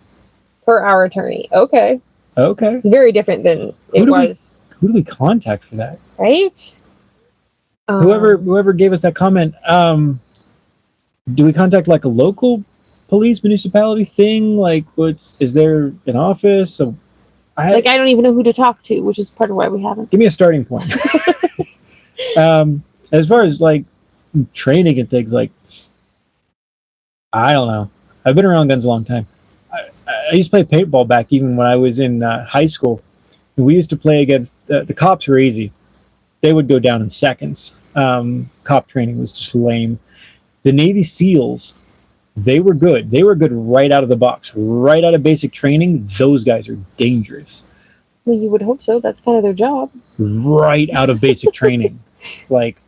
Per our attorney. Okay. Okay. It's very different than it was. Who do we contact for that? Right? Whoever gave us that comment, do we contact like a local police municipality thing? Like, is there an office? I don't even know who to talk to, which is part of why we haven't. Give me a starting point. As far as like training and things, like, I don't know. I've been around guns a long time. I used to play paintball back even when I was in high school. And we used to play against the cops were easy. They would go down in seconds. Cop training was just lame. The Navy SEALs, they were good. They were good right out of the box, right out of basic training. Those guys are dangerous. Well, you would hope so. That's kind of their job. Right out of basic training. Like,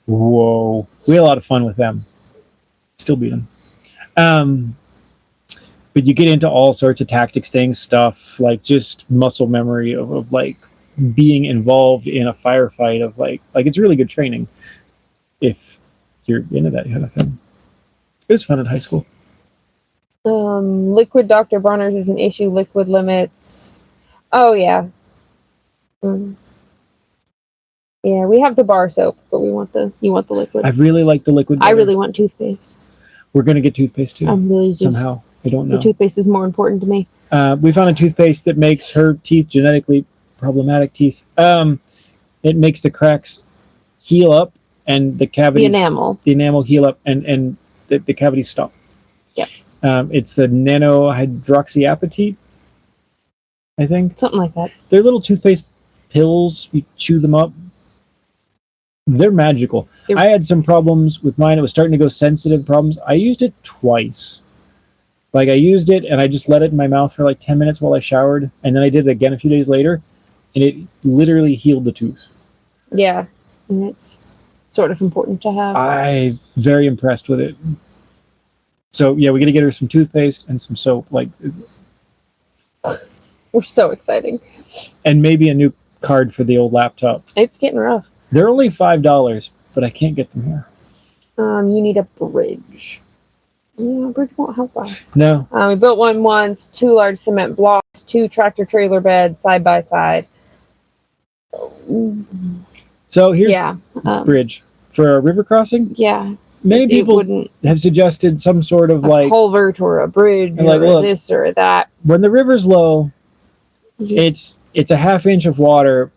whoa. We had a lot of fun with them. Still beat them. But you get into all sorts of tactics things, stuff, like just muscle memory of like being involved in a firefight of like it's really good training if you're into that kind of thing. It was fun in high school. Liquid Dr. Bronner's is an issue. Liquid limits. Oh, yeah. Yeah, we have the bar soap, but you want the liquid. I really like the liquid. I really want toothpaste. We're going to get toothpaste too. I'm really just... Somehow. I don't know. The toothpaste is more important to me. We found a toothpaste that makes her teeth, genetically problematic teeth. It makes the cracks heal up and the cavities... The enamel heal up and the cavities stop. Yep. It's the nanohydroxyapatite, I think. Something like that. They're little toothpaste pills. You chew them up. They're magical. I had some problems with mine. It was starting to go sensitive problems. I used it twice. Like, I used it and I just let it in my mouth for like 10 minutes while I showered. And then I did it again a few days later. And it literally healed the tooth. Yeah. And it's sort of important to have. I'm very impressed with it. So, yeah, we got to get her some toothpaste and some soap. Like, We're so exciting. And maybe a new card for the old laptop. It's getting rough. They're only $5, but I can't get them here. You need a bridge. Yeah, a bridge won't help us. No. We built one once, 2 large cement blocks, 2 tractor trailer beds side by side. So here's Yeah. bridge for a river crossing. Yeah. Many people have suggested some sort of a culvert or a bridge or look, this or that. When the river's low, it's a ½ inch of water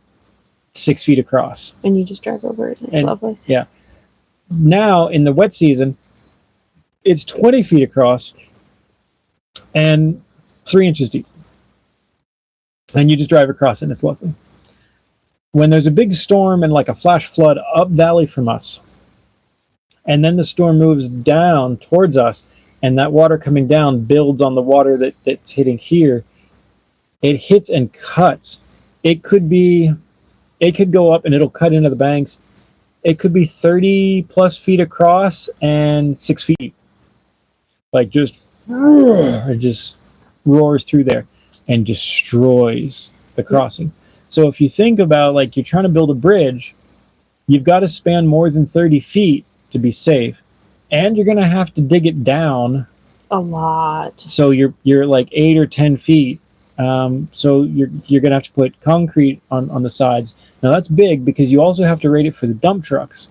6 feet across. And you just drive over it. It's lovely. Yeah. Now, in the wet season, it's 20 feet across and 3 inches deep. And you just drive across it, and it's lovely. When there's a big storm and like a flash flood up valley from us, and then the storm moves down towards us, and that water coming down builds on the water that's hitting here, it hits and cuts. It could go up and it'll cut into the banks. It could be 30 plus feet across and 6 feet. Like it just roars through there and destroys the crossing. So if you think about like you're trying to build a bridge, you've got to span more than 30 feet to be safe, and you're going to have to dig it down a lot. So you're like 8 or 10 feet. So you're going to have to put concrete on the sides. Now that's big because you also have to rate it for the dump trucks.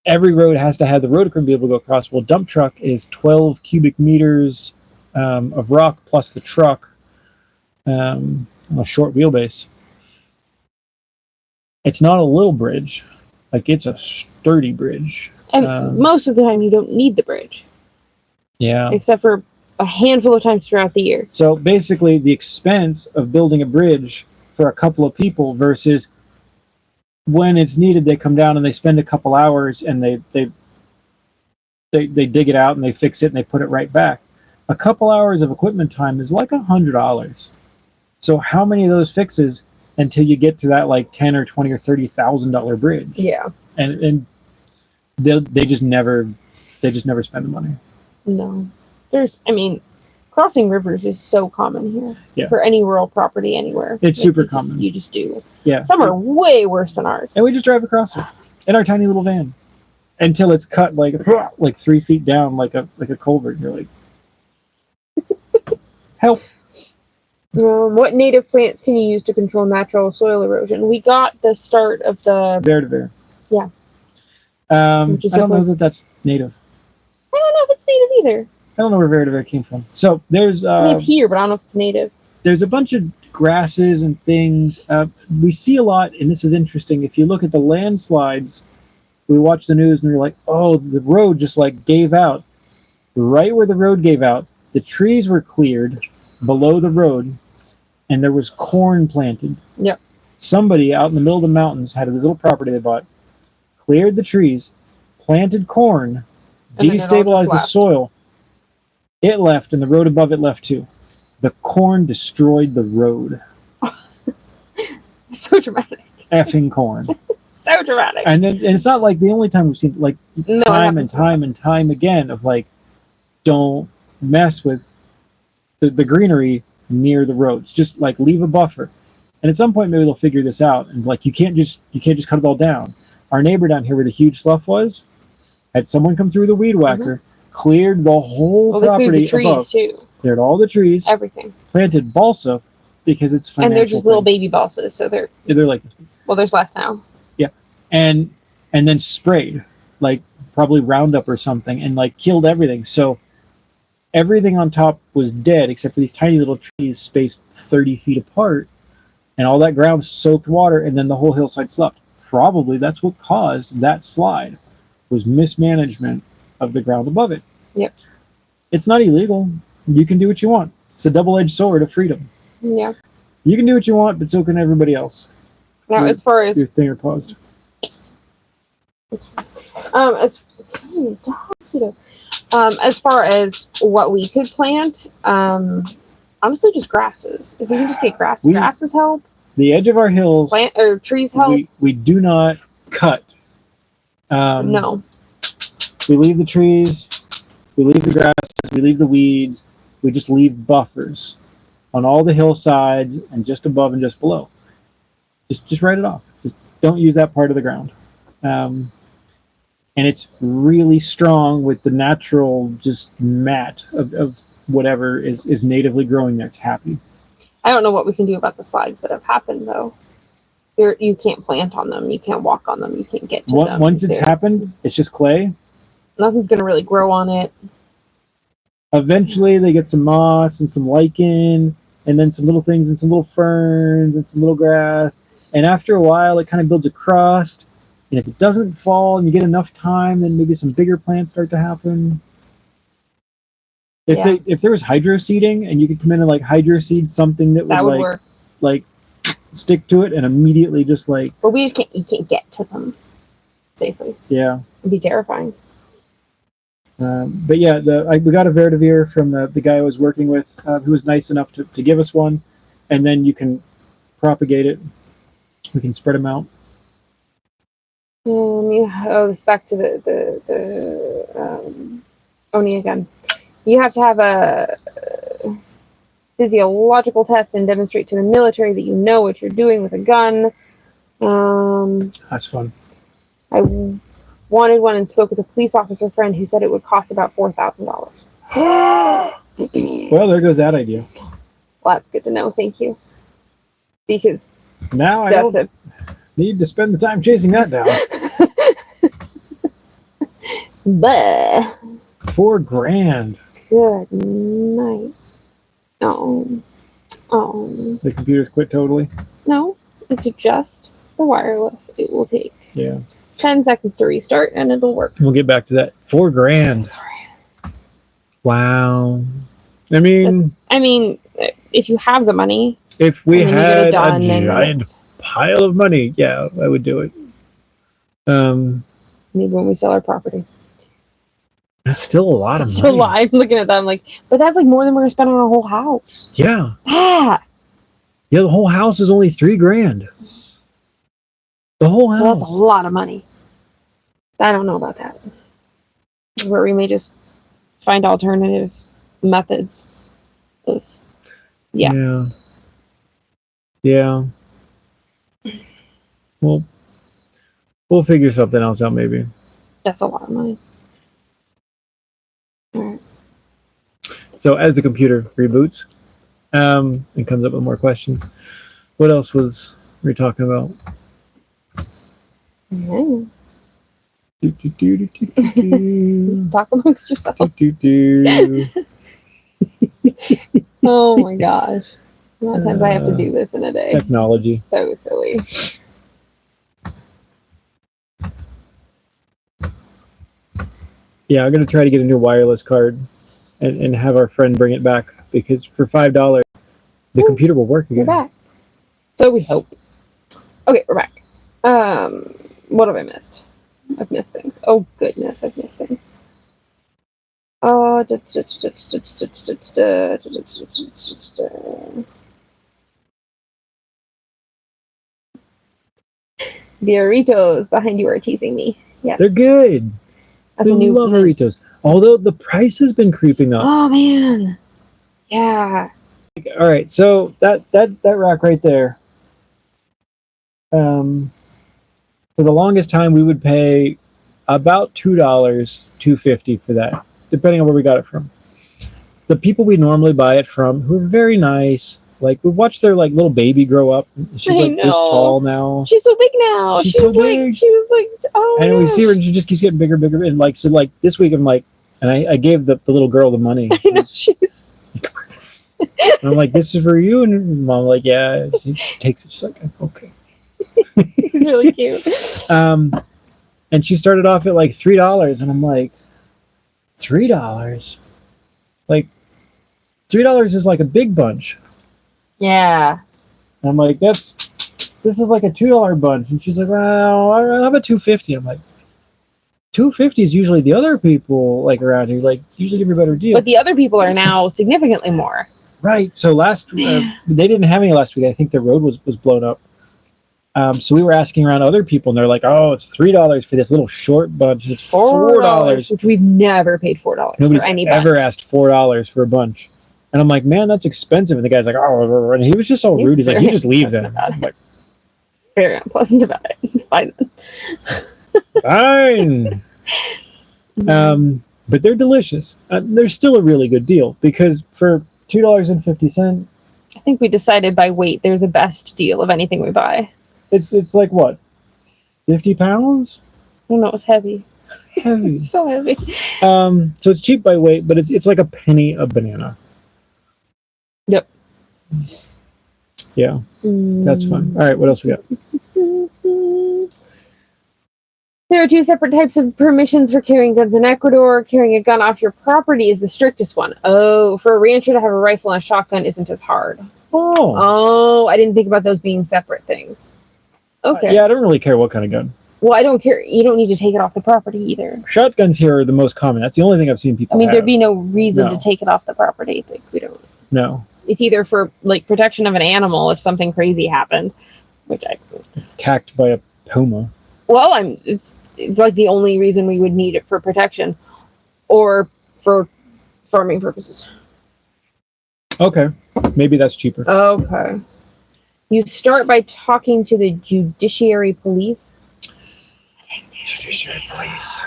Every road has to have the road crew be able to go across. Well, dump truck is 12 cubic meters of rock plus the truck, a short wheelbase. It's not a little bridge. Like, it's a sturdy bridge. And most of the time you don't need the bridge. Yeah. Except for a handful of times throughout the year. So basically the expense of building a bridge for a couple of people versus when it's needed, they come down and they spend a couple hours and they dig it out and they fix it and they put it right back. A couple hours of equipment time is like $100. So how many of those fixes until you get to that like $10 or $20 or $30,000 bridge? Yeah. And they just never spend the money. No. Crossing rivers is so common here. Yeah. For any rural property anywhere. It's super common. You just do. Yeah. Some are way worse than ours. And we just drive across it in our tiny little van until it's cut like 3 feet down like a culvert. And you're like, help. What native plants can you use to control natural soil erosion? We got the start of the vetiver. Yeah. I don't know that that's native. I don't know if it's native either. I don't know where vetiver came from. So there's it's here, but I don't know if it's native. There's a bunch of grasses and things. We see a lot, and this is interesting. If you look at the landslides, we watch the news and they're like, oh, the road just like gave out. Right where the road gave out, the trees were cleared below the road, and there was corn planted. Yep. Somebody out in the middle of the mountains had this little property they bought, cleared the trees, planted corn, destabilized the soil. It left, and the road above it left too. The corn destroyed the road. So dramatic. Effing corn. So dramatic. And it's not like the only time we've seen like time and time again of like, don't mess with the greenery near the roads. Just like leave a buffer. And at some point maybe they'll figure this out. And like you can't just cut it all down. Our neighbor down here where the huge slough was, had someone come through the weed whacker, cleared the whole property the trees above. Too. Cleared all the trees. Everything. Planted balsa because it's financial. And they're just little baby balsas, so they're like, well, there's less now. Yeah. And then sprayed, like probably Roundup or something, and like killed everything. So everything on top was dead except for these tiny little trees spaced 30 feet apart, and all that ground soaked water, and then the whole hillside slept. Probably that's what caused that slide, was mismanagement of the ground above it. Yep. It's not illegal. You can do what you want. It's a double-edged sword of freedom. Yeah. You can do what you want, but so can everybody else. Now, as far as your thing are paused. As far as what we could plant, honestly, just grasses. If we can just get grasses help. The edge of our hills, trees help. We do not cut. No. We leave the trees, we leave the grasses, we leave the weeds, we just leave buffers. on all the hillsides and just above and just below. Just write it off. Just don't use that part of the ground. And it's really strong with the natural just mat of whatever is natively growing there. It's happy. I don't know what we can do about the slides that have happened, though. You can't plant on them. You can't walk on them. You can't get to them. Once it's happened, it's just clay. Nothing's going to really grow on it. Eventually, they get some moss and some lichen, and then some little things and some little ferns and some little grass. And after a while, it kind of builds a crust. And if it doesn't fall and you get enough time, then maybe some bigger plants start to happen. If there was hydro seeding and you could come in and like hydro seed something that would like work. Like stick to it and immediately just like. But we just can't. You can't get to them safely. Yeah, it'd be terrifying. But yeah, we got a vetiver from the guy I was working with, who was nice enough to give us one, and then you can propagate it. We can spread them out. This back to the Oni again. You have to have a physiological test and demonstrate to the military that you know what you're doing with a gun. That's fun. I wanted one and spoke with a police officer friend who said it would cost about $4,000. Well, there goes that idea. Well, that's good to know. Thank you. Because now I don't need to spend the time chasing that down. But $4,000. Good night. Oh. The computers quit totally? No, it's just the wireless. It will take 10 seconds to restart and it'll work. We'll get back to that. $4,000. Sorry. Wow. I mean, if you have the money. If we had a giant pile of money, yeah, I would do it. Maybe when we sell our property. That's still a lot of money. Still, I'm looking at that. I'm like, but that's like more than we're gonna spend on a whole house. Yeah. Yeah. Yeah, the whole house is only $3,000. The whole house. So that's a lot of money. I don't know about that. Where we may just find alternative methods of. Yeah. Well, we'll figure something else out maybe. That's a lot of money. All right. So as the computer reboots and comes up with more questions, what else was we talking about? Let's talk amongst yourselves. Oh my gosh. The amount of times I have to do this in a day. Technology. So silly. Yeah, I'm going to try to get a new wireless card and have our friend bring it back, because for $5, the computer will work again. We're back. So we hope. Okay, we're back. What have I missed? I've missed things. Oh, goodness, I've missed things. The Doritos behind you are teasing me. Yes. They're good. That's I love Doritos. Although the price has been creeping up. Oh, man. Yeah. All right, so that rack right there. For the longest time, we would pay about $2, $2.50 for that, depending on where we got it from. The people we normally buy it from, who are very nice, like we watched their like little baby grow up. She's like this tall now. She's so big now. She was like, oh. And we see her, and she just keeps getting bigger, and like so. Like this week, I'm like, and I gave the little girl the money. I know she's. And I'm like, this is for you, and Mom like, yeah. She takes it. She's like, okay. He's really cute. And she started off at like $3, and I'm like, $3, like $3 is like a big bunch. Yeah. And I'm like, this is like a $2 bunch, and she's like, well, how about $2.50? I'm like, $2.50 is usually the other people like around here, like usually give you a better deal. But the other people are now significantly more. Right. So they didn't have any last week. I think the road was blown up. So we were asking around other people, and they're like, "Oh, it's $3 for this little short bunch. It's $4, which we've never paid $4. Nobody's for any ever bunch. asked $4 for a bunch. And I'm like, man, that's expensive. And the guy's like, oh, and he was just all rude. He's like, you just leave then. I'm like, very unpleasant about it. It's fine. fine. But they're delicious. They're still a really good deal because for $2.50, I think we decided by weight they're the best deal of anything we buy. it's like what, 50 pounds? I don't know, it's heavy. Heavy. It's so heavy. So it's cheap by weight, but it's like a penny a banana. Yep. Yeah, that's fun. All right, what else we got? There are two separate types of permissions for carrying guns in Ecuador. Carrying a gun off your property is the strictest one. Oh, for a rancher to have a rifle and a shotgun isn't as hard. Oh, I didn't think about those being separate things. Okay. Yeah, I don't really care what kind of gun. Well, I don't care. You don't need to take it off the property either. Shotguns here are the most common. That's the only thing I've seen people have. There'd be no reason to take it off the property. Like, we don't. No. It's either for like protection of an animal if something crazy happened, which I Cacked by a puma. Well, it's like the only reason we would need it for protection, or for farming purposes. Okay, maybe that's cheaper. Okay. You start by talking to the judiciary police. Judiciary police.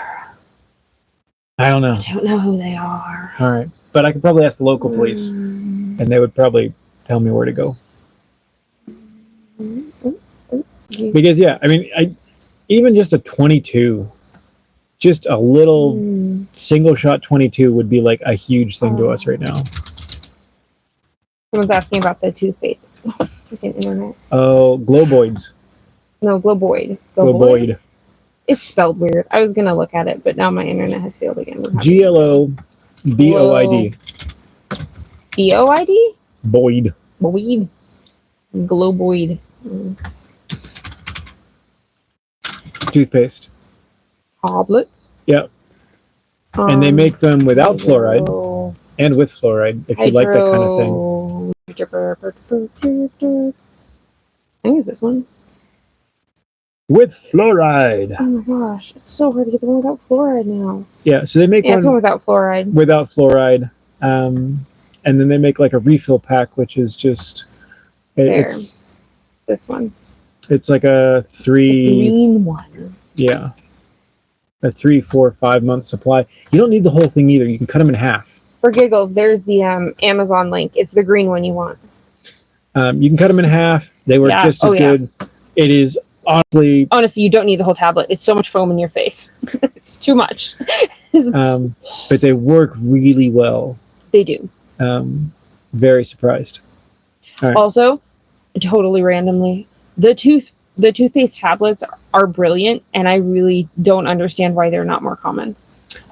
I don't know. I don't know who they are. All right, but I could probably ask the local police, and they would probably tell me where to go. Because even just a 22, just a little single shot 22 would be like a huge thing to us right now. Someone's asking about the toothpaste. Freaking internet. Oh, Globoids. No, Globoid. Globoid. It's spelled weird. I was gonna look at it, but now my internet has failed again. GLOBOID. BOID? Boyd. Boyd. Globoid. Toothpaste. Tablets. Yep. And they make them without fluoride and with fluoride, if you like that kind of thing. I think it's this one. With fluoride. Oh my gosh, it's so hard to get the one without fluoride now. Yeah, so they make one without fluoride. Without fluoride. And then they make like a refill pack, which is just it's this one. It's like a the green one. Yeah. A 3, 4, 5 month supply. You don't need the whole thing either. You can cut them in half. For giggles, there's the Amazon link. It's the green one you want. You can cut them in half. They work just as good. It is honestly, you don't need the whole tablet. It's so much foam in your face. It's too much. But they work really well. They do. Very surprised. All right. Also, totally randomly, the toothpaste tablets are brilliant, and I really don't understand why they're not more common,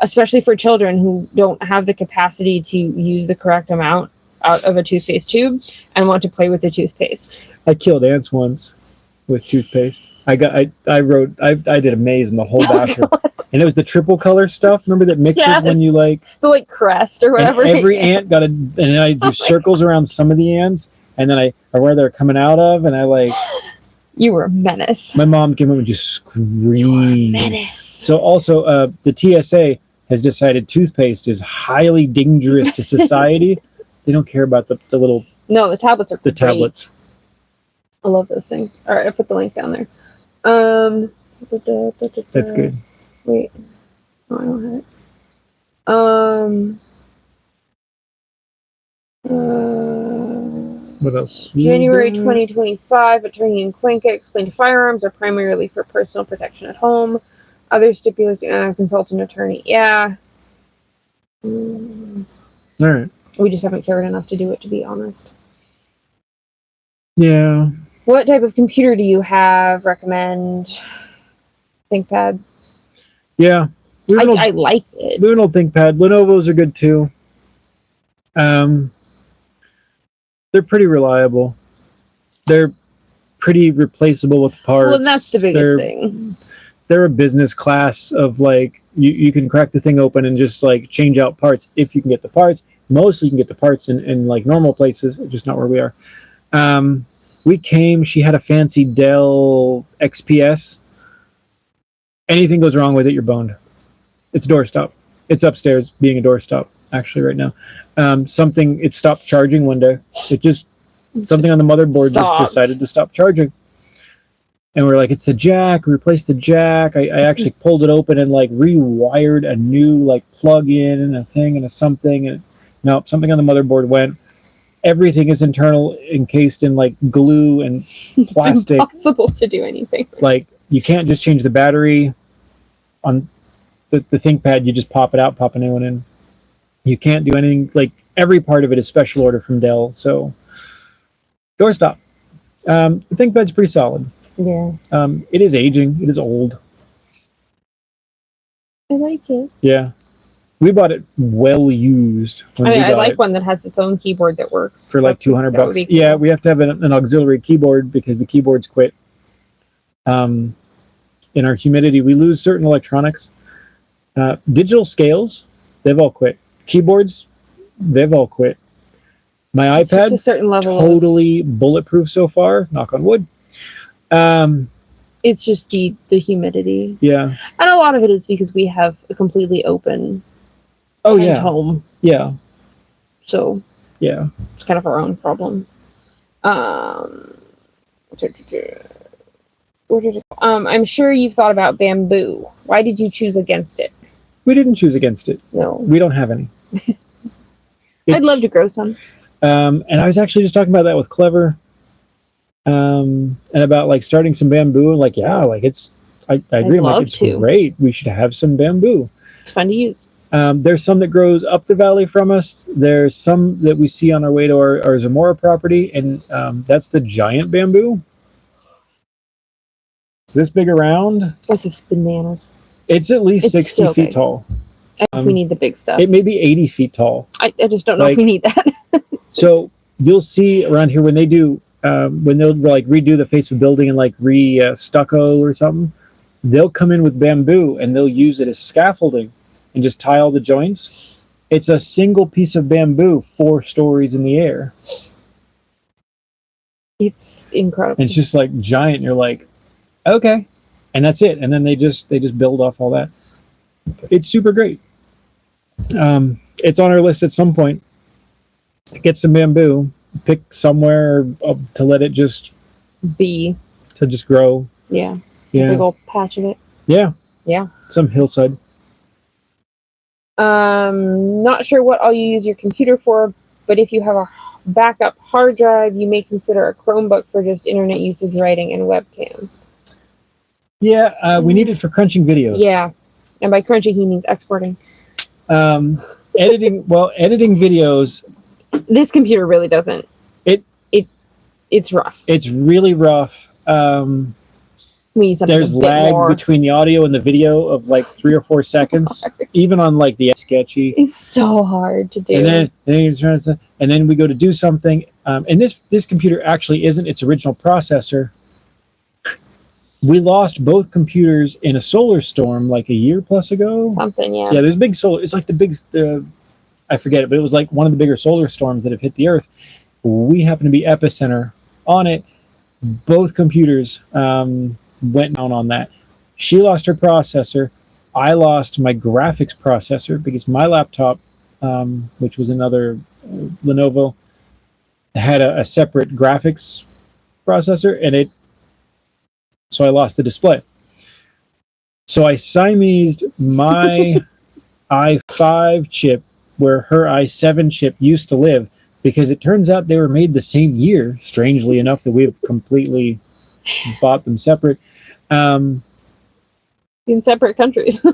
especially for children who don't have the capacity to use the correct amount out of a toothpaste tube and want to play with the toothpaste. I killed ants once with toothpaste. I did a maze in the whole bathroom, and it was the triple color stuff. Remember that mixes when you the crest or whatever. And every ant got and then I do circles around some of the ants, and then or where they're coming out of, and I You were a menace. My mom came up and just screamed. Menace. So also, the TSA has decided toothpaste is highly dangerous to society. They don't care about the little. No, the tablets are the great. Tablets. I love those things. All right, I put the link down there. That's good. Wait, no, I don't have it. What else? January 2025, attorney in Cuenca explained firearms are primarily for personal protection at home. Other stipulations, consult an attorney. Yeah. All right. We just haven't cared enough to do it, to be honest. Yeah. What type of computer do you have? Recommend? ThinkPad? Yeah. I like it. We have an old ThinkPad. Lenovo's are good too. They're pretty reliable. They're pretty replaceable with parts. Well, that's the biggest thing. They're a business class of you can crack the thing open and just change out parts if you can get the parts. Mostly you can get the parts in normal places, just not where we are. She had a fancy Dell XPS. Anything goes wrong with it, you're boned. It's doorstop. It's upstairs being a doorstop. actually right now. Something, it stopped charging one day. It just, something on the motherboard just decided to stop charging. And we're like, it's the jack, replace the jack. I actually pulled it open and like rewired a new like plug-in and a thing and a something. And nope, something on the motherboard went. Everything is internal, encased in like glue and plastic. It's impossible to do anything. Like, you can't just change the battery on the ThinkPad. You just pop it out, pop a new one in. You can't do anything. Like, every part of it is special order from Dell. So, doorstop. The ThinkPad's pretty solid. Yeah. It is aging. It is old. I like it. Yeah. We bought it well used. I like one that has its own keyboard that works. For like $200. Cool. Yeah, we have to have an auxiliary keyboard because the keyboards quit. In our humidity, we lose certain electronics. Digital scales, they've all quit. Keyboards, they've all quit. My iPad, just a certain level totally bulletproof so far, knock on wood. It's just the humidity. Yeah. And a lot of it is because we have a completely open home. Yeah. So yeah, it's kind of our own problem. I'm sure you've thought about bamboo. Why did you choose against it? We didn't choose against it. No. We don't have any. I'd love to grow some. And I was actually just talking about that with Clever. And about like starting some bamboo. Like, yeah, like I agree. Like, it's great. We should have some bamboo. It's fun to use. There's some that grows up the valley from us. There's some that we see on our way to our Zamora property, and that's the giant bamboo. It's this big around. That's just bananas. It's at least 60 feet tall. I think we need the big stuff. It may be 80 feet tall. I just don't know if we need that. So you'll see around here when they do, when they'll like redo the face of a building and like stucco or something, they'll come in with bamboo and they'll use it as scaffolding and just tie all the joints. It's a single piece of bamboo, 4 stories in the air. It's incredible. And it's just like giant. And you're like, okay, and that's it. And then they just build off all that. It's super great. It's on our list at some point. Get some bamboo, pick somewhere to let it just grow. Yeah. A big old patch of it. Yeah. Yeah. Some hillside. Not sure what all you use your computer for, but if you have a backup hard drive, you may consider a Chromebook for just internet usage, writing, and webcam. Yeah, we need it for crunching videos. Yeah, and by crunching he means exporting. Editing videos. This computer really doesn't. It's rough. It's really rough. There's lag between the audio and the video of like 3 or 4 seconds, even on like the sketchy. It's so hard to do. And then we go to do something, and this computer actually isn't its original processor. We lost both computers in a solar storm like a year plus ago. Something, yeah. Yeah, there's big solar. It's like I forget it, but it was like one of the bigger solar storms that have hit the Earth. We happen to be epicenter on it. Both computers went down on that. She lost her processor. I lost my graphics processor because my laptop, which was another Lenovo, had a separate graphics processor, and so I lost the display. So I Siamesed my i5 chip where her i7 chip used to live, because it turns out they were made the same year, strangely enough, that we've completely bought them separate. In separate countries.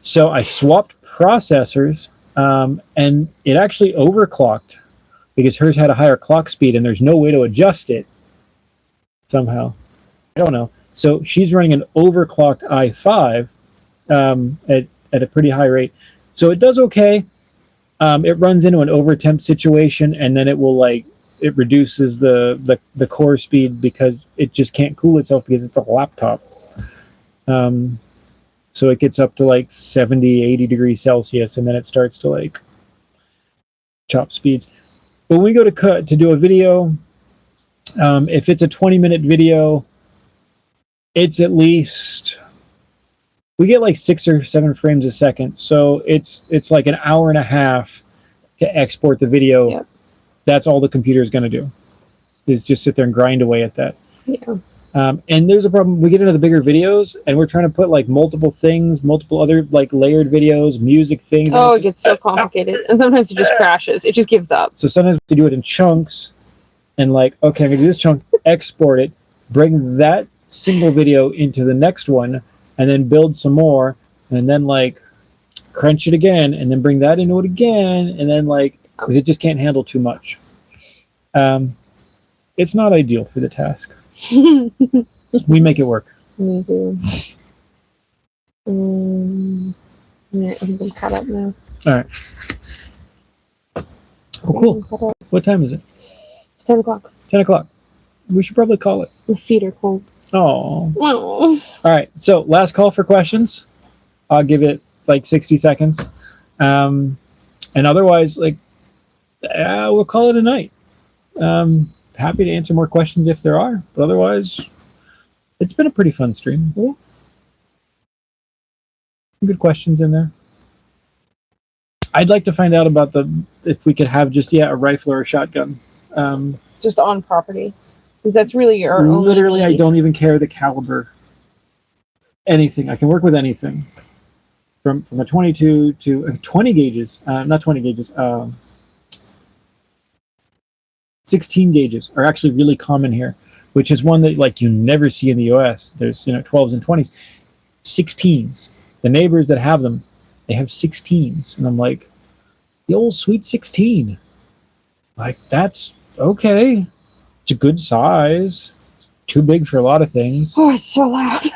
So I swapped processors, and it actually overclocked because hers had a higher clock speed and there's no way to adjust it somehow. I don't know. So she's running an overclocked i5 at a pretty high rate. So it does okay. It runs into an overtemp situation, and then it will it reduces the core speed because it just can't cool itself because it's a laptop. So it gets up to like 70, 80 degrees Celsius, and then it starts to chop speeds. But when we go to do a video, if it's a 20-minute video, it's at least we get like 6 or 7 frames a second, so it's like an hour and a half to export the video. Yep. That's all the computer is going to do, is just sit there and grind away at that. Yeah. And there's a problem. We get into the bigger videos, and we're trying to put like multiple things, multiple other like layered videos, music things. Oh, it gets so complicated, and sometimes it just crashes. It just gives up. So sometimes we do it in chunks, and like, okay, I'm gonna do this chunk, export it, bring that single video into the next one, and then build some more, and then like crunch it again, and then bring that into it again, and then like, because it just can't handle too much. It's not ideal for the task. We make it work. Me too. Yeah, I think I'm caught up now. All right. Oh, cool. What time is it? It's 10 o'clock. 10 o'clock. We should probably call it. My feet are cold. Oh. Oh. All right. So last call for questions. I'll give it like 60 seconds. And otherwise, like, we'll call it a night. Happy to answer more questions if there are, but otherwise, it's been a pretty fun stream. Yeah. Good questions in there. I'd like to find out about if we could have just a rifle or a shotgun. Just on property, because that's really your literally. only... I don't even care the caliber. Anything, I can work with anything. From a 22 to 20 gauges, not 20 gauges. 16 gauges are actually really common here, which is one that like you never see in the US. There's 12s and 20s, 16s. The neighbors that have them, they have 16s, and I'm like, the old sweet 16. Like, that's okay. It's a good size. Too big for a lot of things. Oh, it's so loud.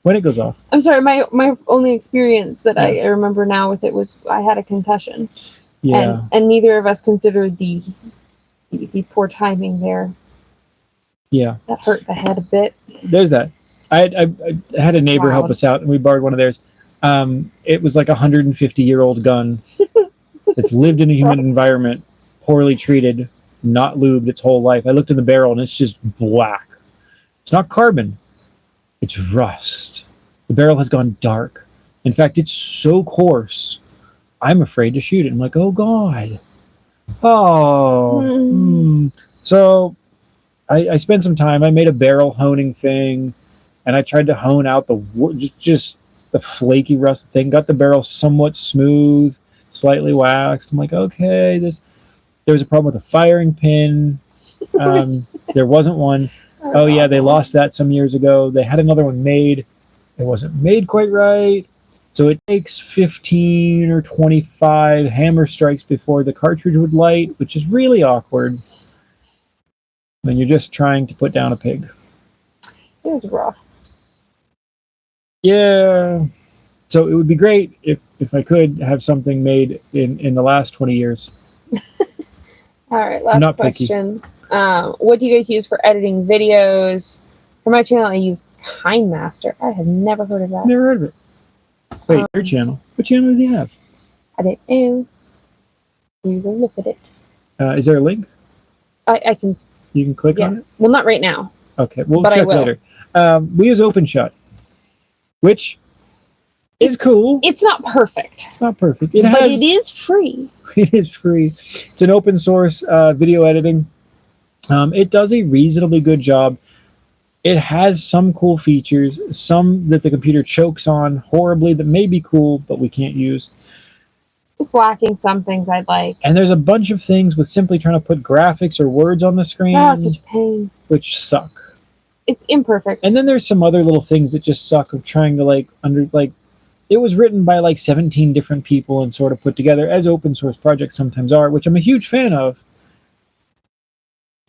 When it goes off. I'm sorry. My only experience that I remember now with it was I had a concussion. Yeah. And neither of us considered the poor timing there. Yeah. That hurt the head a bit. There's that. I had a neighbor help us out, and we borrowed one of theirs. It was like a 150-year-old gun. It's lived in a humid environment, poorly treated, not lubed its whole life. I looked in the barrel, and it's just black. It's not carbon. It's rust. The barrel has gone dark. In fact, it's so coarse, I'm afraid to shoot it. I'm like, oh, God. Oh. So I spent some time. I made a barrel honing thing, and I tried to hone out just the flaky rust thing. Got the barrel somewhat smooth, slightly waxed. I'm like, okay, there was a problem with the firing pin. There wasn't one. Oh yeah, they lost that some years ago. They had another one made. It wasn't made quite right. So it takes 15 or 25 hammer strikes before the cartridge would light, which is really awkward when you're just trying to put down a pig. It was rough. Yeah. So it would be great if I could have something made in the last 20 years. All right, last question. What do you guys use for editing videos? For my channel, I use KindMaster. I have never heard of that. Never heard of it. Wait, your channel. What channel do you have? I don't know. We will look at it. Is there a link? I can. You can click on it? Well, not right now. Okay, we'll check later. We use OpenShot, which is cool. It's not perfect. It's not perfect. But it is free. It is free. It's an open source video editing. It does a reasonably good job. It has some cool features, some that the computer chokes on horribly that may be cool, but we can't use. It's lacking some things I'd like. And there's a bunch of things with simply trying to put graphics or words on the screen. Oh, such a pain. Which suck. It's imperfect. And then there's some other little things that just suck of trying to it was written by like 17 different people and sort of put together, as open source projects sometimes are, which I'm a huge fan of.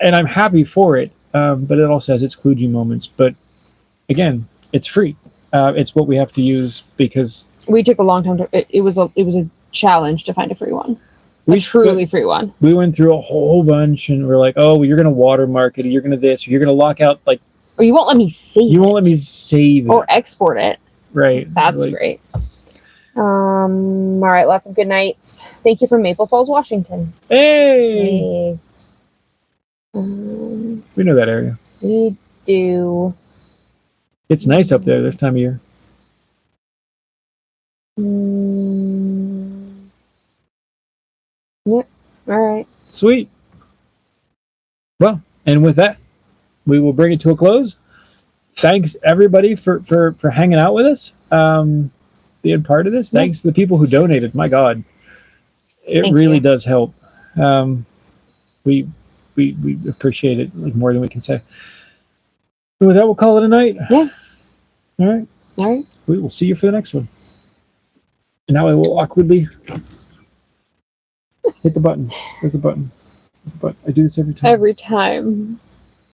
And I'm happy for it. But it also has its kludgy moments. But again, it's free. It's what we have to use because we took a long time to. It was a challenge to find a free one. A truly free one. We went through a whole bunch, and we're like, oh, well, you're going to watermark it, or you're going to this, or you're going to lock out like. Or you won't let me save. You won't let me save it or export it. Right. That's great. All right. Lots of good nights. Thank you from Maple Falls, Washington. Hey. We know that area. We do. It's nice up there this time of year. Yep. All right. Sweet. Well, and with that, we will bring it to a close. Thanks everybody for hanging out with us, being part of this. Thanks to the people who donated. My God, it Thank really you. does help. We appreciate it like more than we can say. And with that, we'll call it a night. Yeah. All right. All right. We will see you for the next one. And now I will awkwardly hit the button. There's a button. There's a button. I do this every time. Every time.